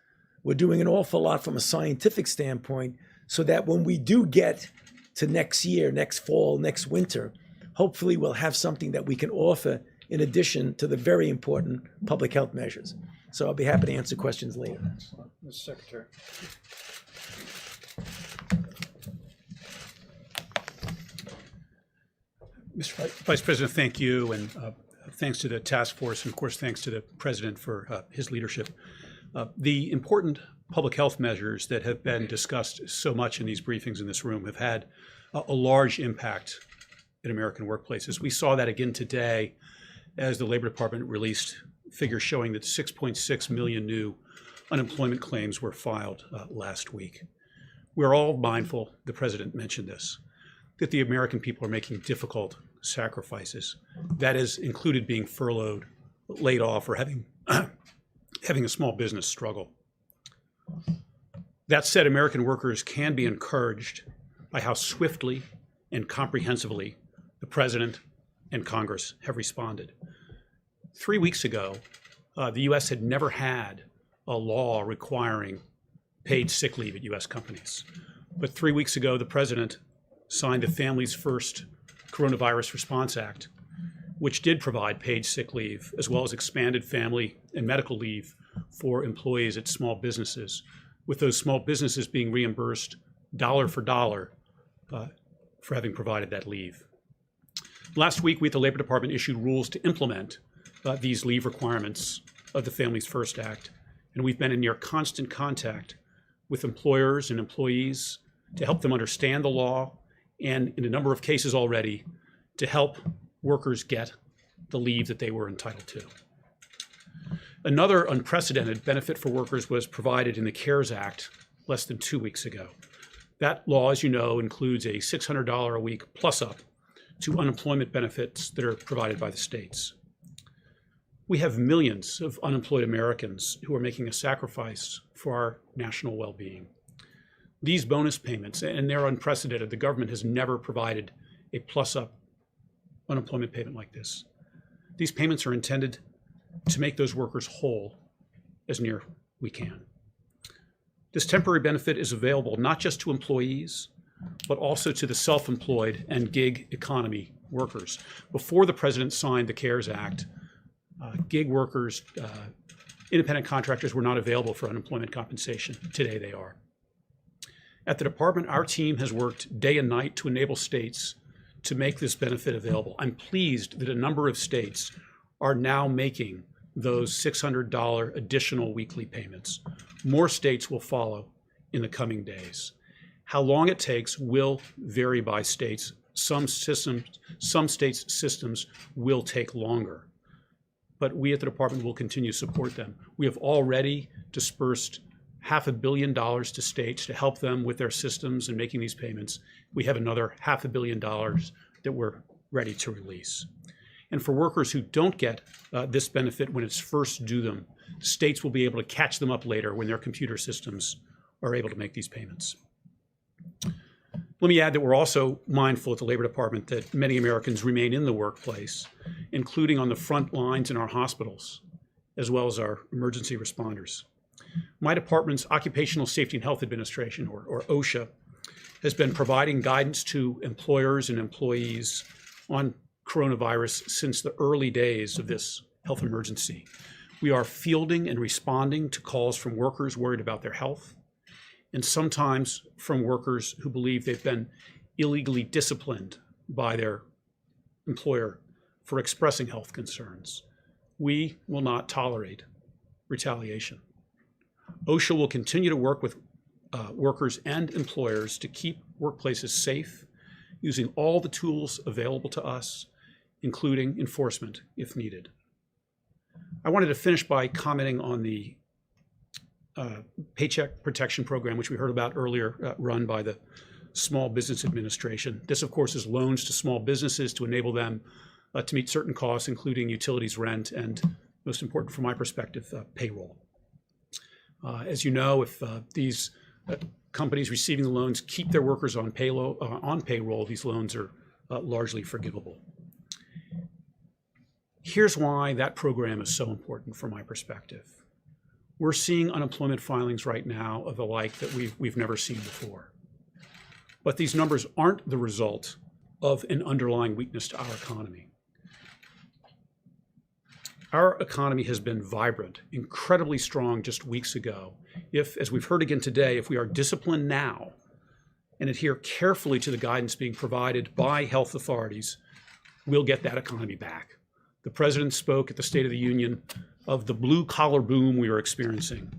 we're doing an awful lot from a scientific standpoint so that when we do get to next year, next fall, next winter, hopefully we'll have something that we can offer in addition to the very important public health measures. So I'll be happy to answer questions later. Excellent. Mr. Secretary. Mr. Vice President, thank you, and thanks to the task force, and of course thanks to the President for his leadership. The important public health measures that have been discussed so much in these briefings in this room have had a large impact in American workplaces. We saw that again today as the Labor Department released figures showing that 6.6 million new unemployment claims were filed last week. We're all mindful, the President mentioned this, that the American people are making difficult sacrifices. That has included being furloughed, laid off, or having a small business struggle. That said, American workers can be encouraged by how swiftly and comprehensively the President and Congress have responded. 3 weeks ago, the U.S. had never had a law requiring paid sick leave at U.S. companies. But 3 weeks ago, the President signed the Families First Coronavirus Response Act, which did provide paid sick leave, as well as expanded family and medical leave for employees at small businesses, with those small businesses being reimbursed dollar for dollar for having provided that leave. Last week, we at the Labor Department issued rules to implement these leave requirements of the Families First Act, and we've been in near constant contact with employers and employees to help them understand the law, and in a number of cases already, to help workers get the leave that they were entitled to. Another unprecedented benefit for workers was provided in the CARES Act less than 2 weeks ago. That law, as you know, includes a $600 a week plus up to unemployment benefits that are provided by the states. We have millions of unemployed Americans who are making a sacrifice for our national well-being. These bonus payments, and they're unprecedented, the government has never provided a plus up unemployment payment like this. These payments are intended to make those workers whole as near we can. This temporary benefit is available not just to employees, but also to the self-employed and gig economy workers. Before the president signed the CARES Act, gig workers, independent contractors were not available for unemployment compensation. Today they are. At the department, our team has worked day and night to enable states to make this benefit available. I'm pleased that a number of states are now making those $600 additional weekly payments. More states will follow in the coming days. How long it takes will vary by states. Some states' systems will take longer, but we at the department will continue to support them. We have already dispersed $500 million to states to help them with their systems and making these payments. We have another $500 million that we're ready to release. And for workers who don't get this benefit when it's first due them, states will be able to catch them up later when their computer systems are able to make these payments. Let me add that we're also mindful at the Labor Department that many Americans remain in the workplace, including on the front lines in our hospitals, as well as our emergency responders. My department's Occupational Safety and Health Administration, or OSHA, has been providing guidance to employers and employees on coronavirus since the early days of this health emergency. We are fielding and responding to calls from workers worried about their health, and sometimes from workers who believe they've been illegally disciplined by their employer for expressing health concerns. We will not tolerate retaliation. OSHA will continue to work with workers and employers to keep workplaces safe, using all the tools available to us, including enforcement if needed. I wanted to finish by commenting on the Paycheck Protection Program, which we heard about earlier, run by the Small Business Administration. This, of course, is loans to small businesses to enable them to meet certain costs, including utilities, rent, and, most important from my perspective, payroll. As you know, if these companies receiving the loans keep their workers on payroll, these loans are largely forgivable. Here's why that program is so important from my perspective. We're seeing unemployment filings right now of the like that we've never seen before. But these numbers aren't the result of an underlying weakness to our economy. Our economy has been vibrant, incredibly strong just weeks ago. If, as we've heard again today, if we are disciplined now and adhere carefully to the guidance being provided by health authorities, we'll get that economy back. The president spoke at the State of the Union of the blue-collar boom we are experiencing.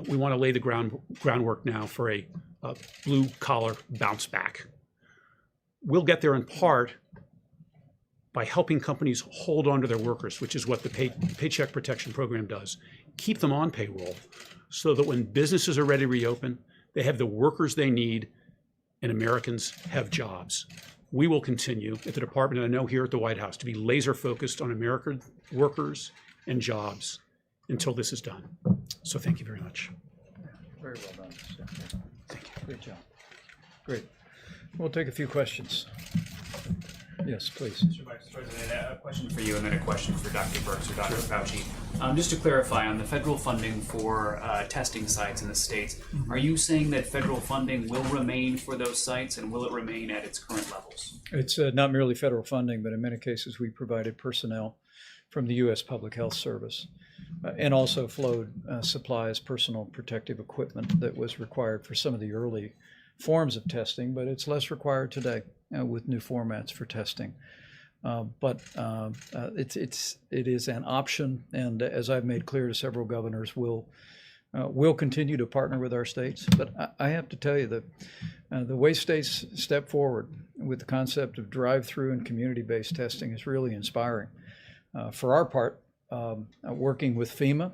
We want to lay the groundwork now for a blue-collar bounce back. We'll get there in part by helping companies hold on to their workers, which is what the Paycheck Protection Program does. Keep them on payroll so that when businesses are ready to reopen, they have the workers they need and Americans have jobs. We will continue at the department, and I know here at the White House, to be laser focused on American workers and jobs until this is done. So thank you very much. Very well done. Thank you. Great job. Great. We'll take a few questions. Yes, please. Mr. Vice President, a question for you and then a question for Dr. Birx or Dr. Fauci. Just to clarify, on the federal funding for testing sites in the states, are you saying that federal funding will remain for those sites and will it remain at its current levels? It's not merely federal funding, but in many cases we provided personnel from the U.S. Public Health Service and also flowed supplies, personal protective equipment that was required for some of the early forms of testing, but it's less required today with new formats for testing. But it is an option, and as I've made clear to several governors, we'll continue to partner with our states. But I have to tell you that the way states step forward with the concept of drive-through and community-based testing is really inspiring. For our part, working with FEMA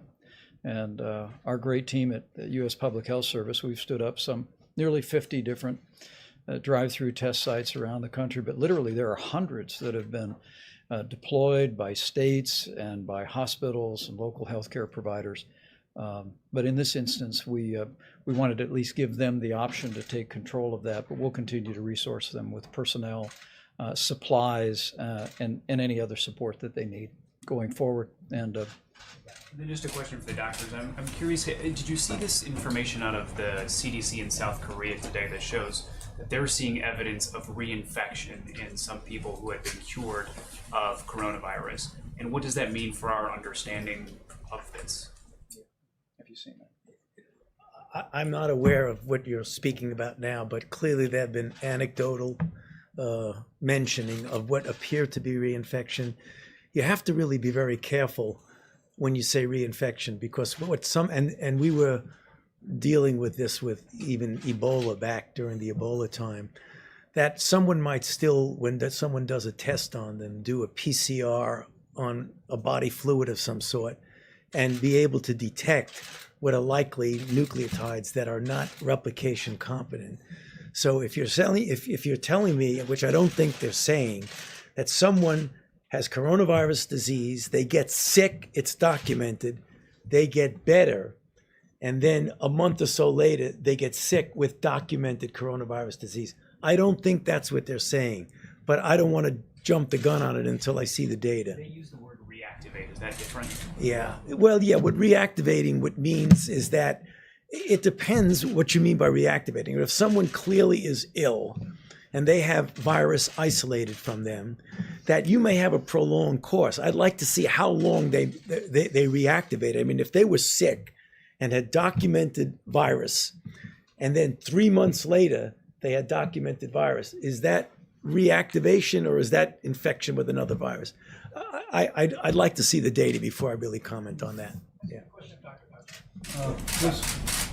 and our great team at the U.S. Public Health Service, we've stood up some nearly 50 different drive-through test sites around the country, but literally there are hundreds that have been deployed by states and by hospitals and local healthcare providers. But in this instance, we wanted to at least give them the option to take control of that, but we'll continue to resource them with personnel, supplies, and any other support that they need going forward. And then just a question for the doctors. I'm curious, did you see this information out of the CDC in South Korea today that shows that they're seeing evidence of reinfection in some people who had been cured of coronavirus? And what does that mean for our understanding of this? Have you seen that? I'm not aware of what you're speaking about now, but clearly there have been anecdotal mentioning of what appear to be reinfection. You have to really be very careful when you say reinfection, because what and we were dealing with this with even Ebola back during the Ebola time, that someone might still, when someone does a test on them, do a PCR on a body fluid of some sort and be able to detect what are likely nucleotides that are not replication competent. So if you're telling me, which I don't think they're saying, that someone has coronavirus disease, they get sick, it's documented, they get better, and then a month or so later, they get sick with documented coronavirus disease. I don't think that's what they're saying, but I don't want to jump the gun on it until I see the data. They use the word reactivate. Is that different? Yeah. Well, yeah, what reactivating what means is that it depends what you mean by reactivating. If someone clearly is ill and they have virus isolated from them, that you may have a prolonged course. I'd like to see how long they reactivate. I mean, if they were sick and had documented virus, and then 3 months later they had documented virus, is that reactivation or is that infection with another virus? I'd like to see the data before I really comment on that. Yeah.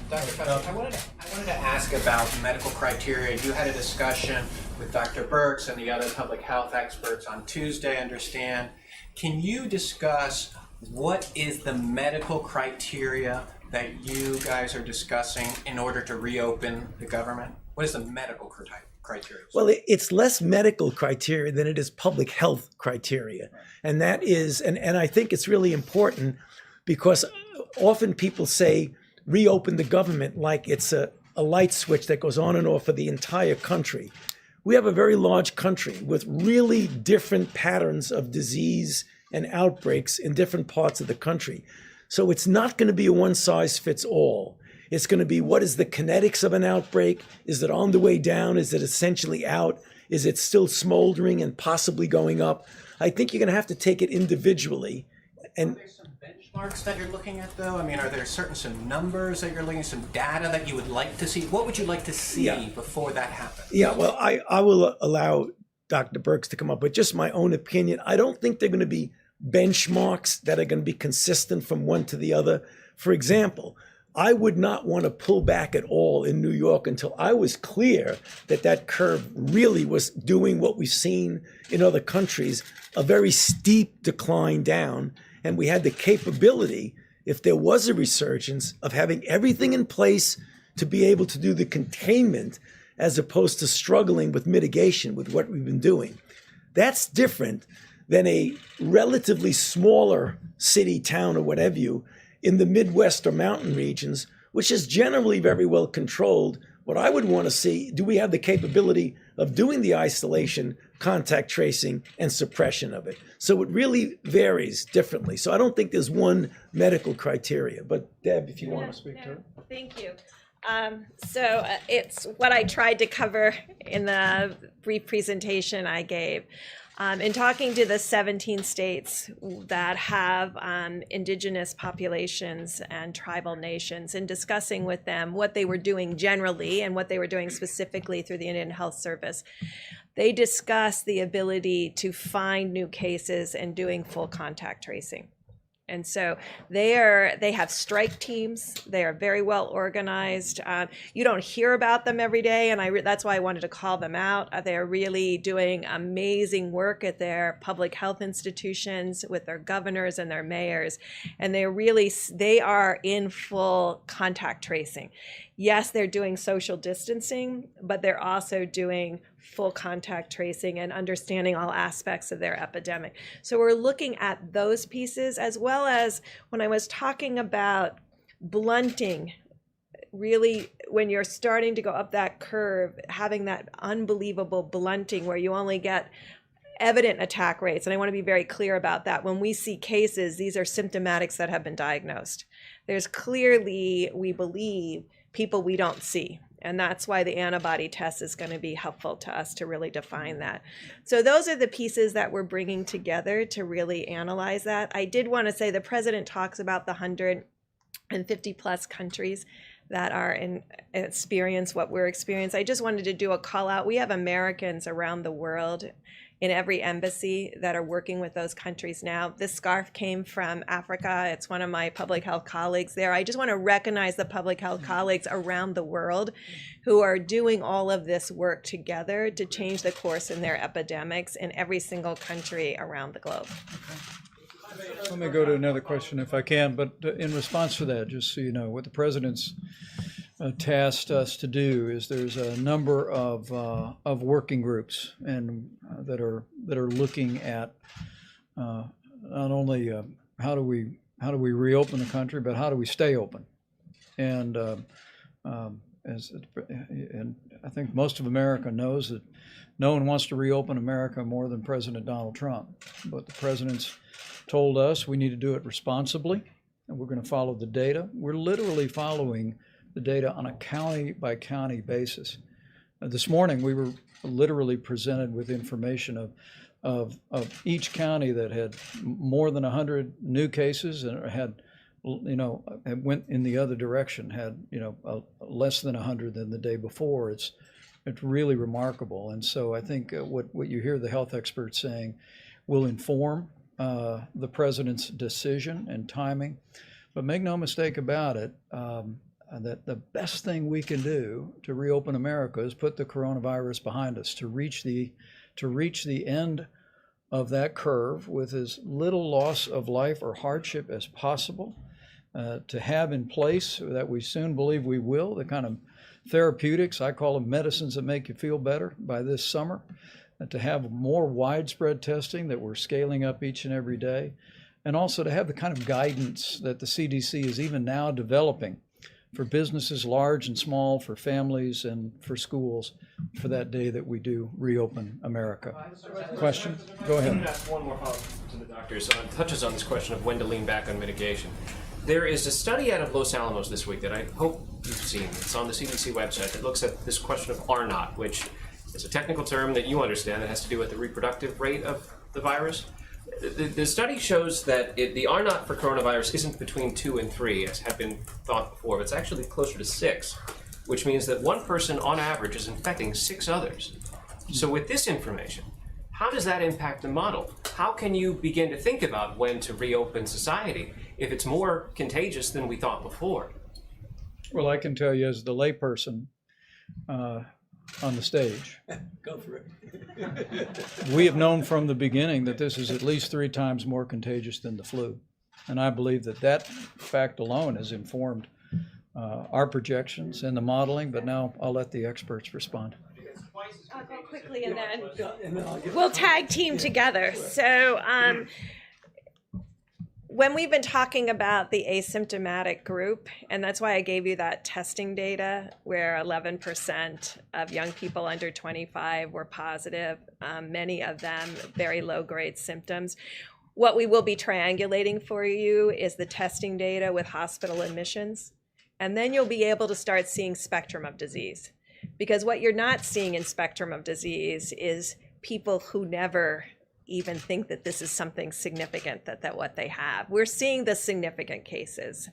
Dr. Fauci, I wanted to ask about medical criteria. You had a discussion with Dr. Birx and the other public health experts on Tuesday, I understand. Can you discuss what is the medical criteria that you guys are discussing in order to reopen the government? What is the medical criteria? Well, it's less medical criteria than it is public health criteria. And that is, and I think it's really important because often people say reopen the government like it's a light switch that goes on and off for the entire country. We have a very large country with really different patterns of disease and outbreaks in different parts of the country. So it's not going to be a one size fits all. It's going to be, what is the kinetics of an outbreak? Is it on the way down? Is it essentially out? Is it still smoldering and possibly going up? I think you're going to have to take it individually. And are there some benchmarks that you're looking at, though? I mean, are there some numbers that you're looking at, some data that you would like to see? What would you like to see before that happens? Yeah, well, I will allow Dr. Birx to come up with just my own opinion. I don't think they're going to be benchmarks that are going to be consistent from one to the other. For example, I would not want to pull back at all in New York until I was clear that that curve really was doing what we've seen in other countries, a very steep decline down. And we had the capability, if there was a resurgence, of having everything in place to be able to do the containment as opposed to struggling with mitigation with what we've been doing. That's different than a relatively smaller city, town, or whatever you, in the Midwest or mountain regions, which is generally very well controlled. What I would want to see, do we have the capability of doing the isolation, contact tracing, and suppression of it? So it really varies differently. So I don't think there's one medical criteria. But Deb, if you want to speak to it. Thank you. It's what I tried to cover in the brief presentation I gave. In talking to the 17 states that have indigenous populations and tribal nations and discussing with them what they were doing generally and what they were doing specifically through the Indian Health Service, they discussed the ability to find new cases and doing full contact tracing. And so they have strike teams. They are very well organized. You don't hear about them every day, and that's why I wanted to call them out. They're really doing amazing work at their public health institutions with their governors and their mayors, and they are in full contact tracing. Yes, they're doing social distancing, but they're also doing full contact tracing and understanding all aspects of their epidemic. So we're looking at those pieces, as well as when I was talking about blunting, really when you're starting to go up that curve, having that unbelievable blunting where you only get evident attack rates. And I want to be very clear about that. When we see cases, these are symptomatics that have been diagnosed. There's clearly, we believe, people we don't see. And that's why the antibody test is going to be helpful to us to really define that. So those are the pieces that we're bringing together to really analyze that. I did want to say the president talks about the 150 plus countries that are experience what we're experiencing. I just wanted to do a call out. We have Americans around the world in every embassy that are working with those countries now. This scarf came from Africa. It's one of my public health colleagues there. I just want to recognize the public health colleagues around the world who are doing all of this work together to change the course in their epidemics in every single country around the globe. Let me go to another question if I can, but in response to that, just so you know, what the president's tasked us to do is there's a number of working groups and that are looking at not only how do we reopen the country, but how do we stay open, and and I think most of America knows that no one wants to reopen America more than President Donald Trump, but the president's told us we need to do it responsibly, and we're going to follow the data. We're literally following the data on a county by county basis. This morning we were literally presented with information of each county that had more than 100 new cases and had, went in the other direction, had less than 100 than the day before. It's really remarkable. And so I think what you hear the health experts saying will inform the president's decision and timing. But make no mistake about it, that the best thing we can do to reopen America is put the coronavirus behind us, to reach the end of that curve with as little loss of life or hardship as possible, to have in place that we soon believe we will, the kind of therapeutics, I call them medicines that make you feel better, by this summer, and to have more widespread testing that we're scaling up each and every day, and also to have the kind of guidance that the CDC is even now developing for businesses large and small, for families and for schools, for that day that we do reopen America. Question? Go ahead. I'm going to ask one more follow-up to the doctor. So it touches on this question of when to lean back on mitigation. There is a study out of Los Alamos this week that I hope you've seen. It's on the CDC website that looks at this question of R0, which is a technical term that you understand that has to do with the reproductive rate of the virus. The study shows that the R0 for coronavirus isn't between 2 and 3, as had been thought before, but it's actually closer to 6, which means that one person on average is infecting 6 others. So with this information, how does that impact the model? How can you begin to think about when to reopen society if it's more contagious than we thought before? Well, I can tell you as the layperson on the stage, Go for it. we have known from the beginning that this is at least 3 times more contagious than the flu. And I believe that fact alone has informed our projections and the modeling, but now I'll let the experts respond. I'll go quickly and then we'll tag team together. So when we've been talking about the asymptomatic group, and that's why I gave you that testing data where 11% of young people under 25 were positive, many of them very low-grade symptoms. What we will be triangulating for you is the testing data with hospital admissions, and then you'll be able to start seeing spectrum of disease. Because what you're not seeing in spectrum of disease is people who never even think that this is something significant, that what they have. We're seeing the significant cases.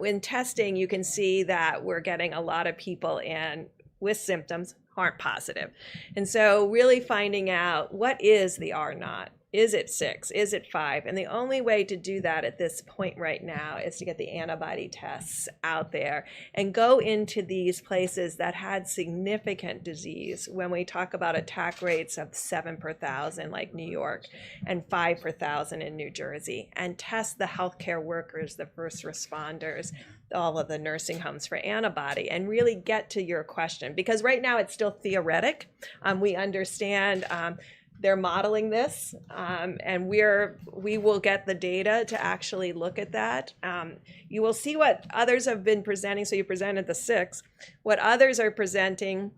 In testing, you can see that we're getting a lot of people in with symptoms aren't positive. And so really finding out what is the R0. Is it 6? Is it 5? And the only way to do that at this point right now is to get the antibody tests out there and go into these places that had significant disease. When we talk about attack rates of 7 per thousand, like New York, and 5 per thousand in New Jersey, and test the healthcare workers, the first responders, all of the nursing homes for antibody, and really get to your question. Because right now it's still theoretic. We understand they're modeling this, and we will get the data to actually look at that. You will see what others have been presenting. So you presented the 6. What others are presenting,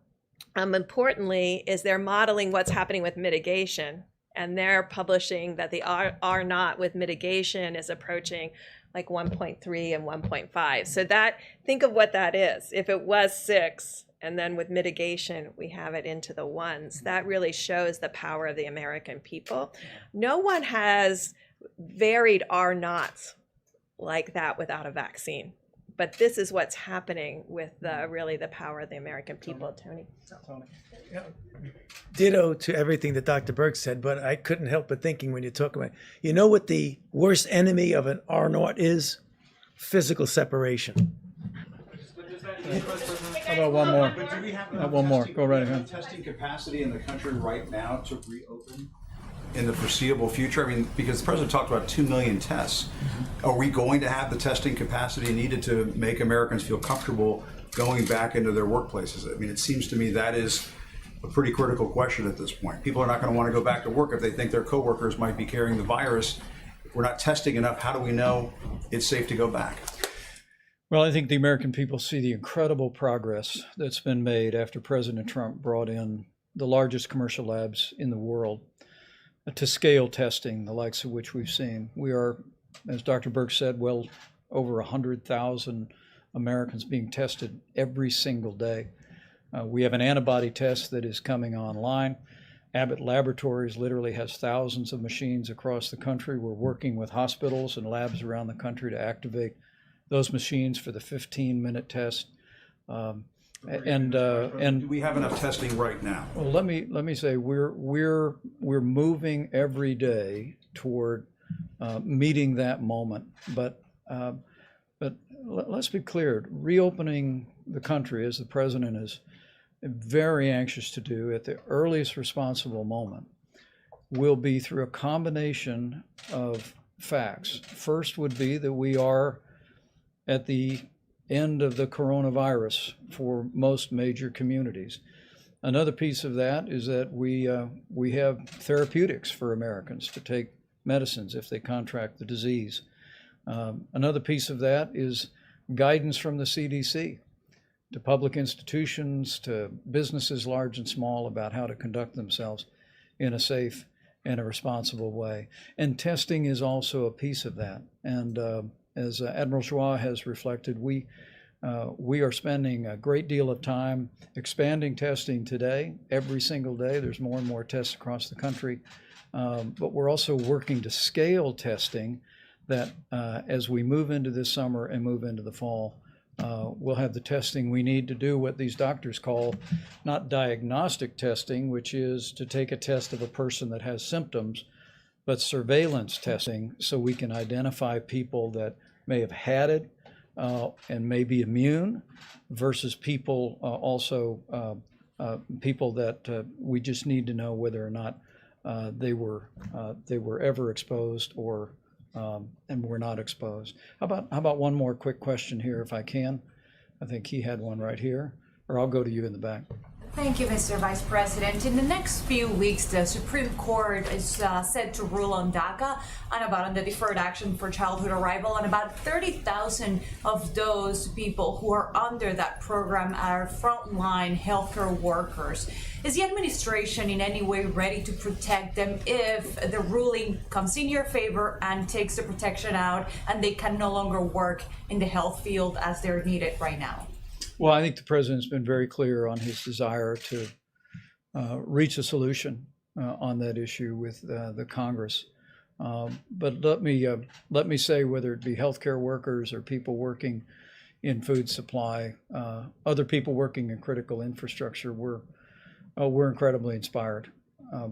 importantly, is they're modeling what's happening with mitigation, and they're publishing that the R naught with mitigation is approaching like 1.3 and 1.5. So that, think of what that is. If it was 6, and then with mitigation, we have it into the 1s. That really shows the power of the American people. No one has varied R naughts like that without a vaccine. But this is what's happening with really the power of the American people, Tony. Ditto to everything that Dr. Burke said, but I couldn't help but thinking when you talk about, you know what the worst enemy of an R naught is? Physical separation. How about one more? But do we have One more. Go right do we have ahead. testing capacity in the country right now to reopen in the foreseeable future? I mean, because the president talked about 2 million tests. Are we going to have the testing capacity needed to make Americans feel comfortable going back into their workplaces? I mean, it seems to me that is a pretty critical question at this point. People are not going to want to go back to work if they think their coworkers might be carrying the virus. If we're not testing enough, how do we know it's safe to go back? Well, I think the American people see the incredible progress that's been made after President Trump brought in the largest commercial labs in the world to scale testing, the likes of which we've seen. We are, as Dr. Burke said, well over 100,000 Americans being tested every single day. We have an antibody test that is coming online. Abbott Laboratories literally has thousands of machines across the country. We're working with hospitals and labs around the country to activate those machines for the 15-minute test. Do we have enough testing right now? Well, let me say we're moving every day toward meeting that moment. But let's be clear: reopening the country, as the president is very anxious to do at the earliest responsible moment, will be through a combination of facts. First would be that we are at the end of the coronavirus for most major communities. Another piece of that is that we have therapeutics for Americans to take medicines if they contract the disease. Another piece of that is guidance from the CDC to public institutions, to businesses large and small, about how to conduct themselves in a safe and a responsible way. And testing is also a piece of that. And as Admiral Joie has reflected, we are spending a great deal of time expanding testing today. Every single day, there's more and more tests across the country. But we're also working to scale testing that as we move into this summer and move into the fall, we'll have the testing we need to do what these doctors call not diagnostic testing, which is to take a test of a person that has symptoms, but surveillance testing, so we can identify people that may have had it and may be immune, versus people people that we just need to know whether or not they were ever exposed or and were not exposed. How about one more quick question here, if I can? I think he had one right here, or I'll go to you in the back. Thank you, Mr. Vice President. In the next few weeks, the Supreme Court is set to rule on DACA and on the deferred action for childhood arrival, and about 30,000 of those people who are under that program are frontline healthcare workers. Is the administration in any way ready to protect them if the ruling comes in your favor and takes the protection out and they can no longer work in the health field as they're needed right now? Well, I think the president's been very clear on his desire to reach a solution on that issue with the Congress. But let me say, whether it be healthcare workers or people working in food supply, other people working in critical infrastructure, we're incredibly inspired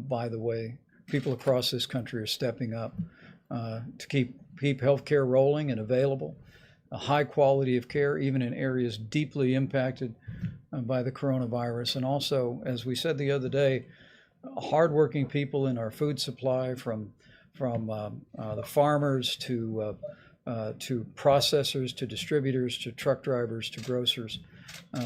by the way people across this country are stepping up to keep healthcare rolling and available, a high quality of care, even in areas deeply impacted by the coronavirus. And also, as we said the other day, hardworking people in our food supply, from the farmers to processors, to distributors, to truck drivers, to grocers.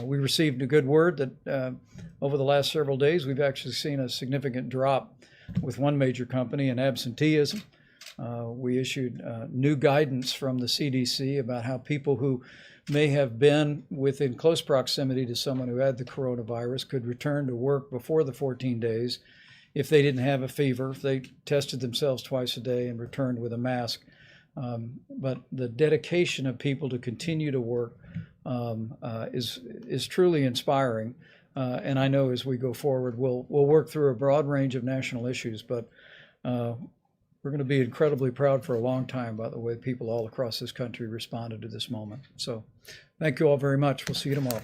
We received a good word that over the last several days, we've actually seen a significant drop with one major company in absenteeism. We issued new guidance from the CDC about how people who may have been within close proximity to someone who had the coronavirus could return to work before the 14 days if they didn't have a fever, if they tested themselves twice a day and returned with a mask. But the dedication of people to continue to work is truly inspiring. And I know as we go forward, we'll work through a broad range of national issues, but we're going to be incredibly proud for a long time about the way people all across this country responded to this moment. So thank you all very much. We'll see you tomorrow.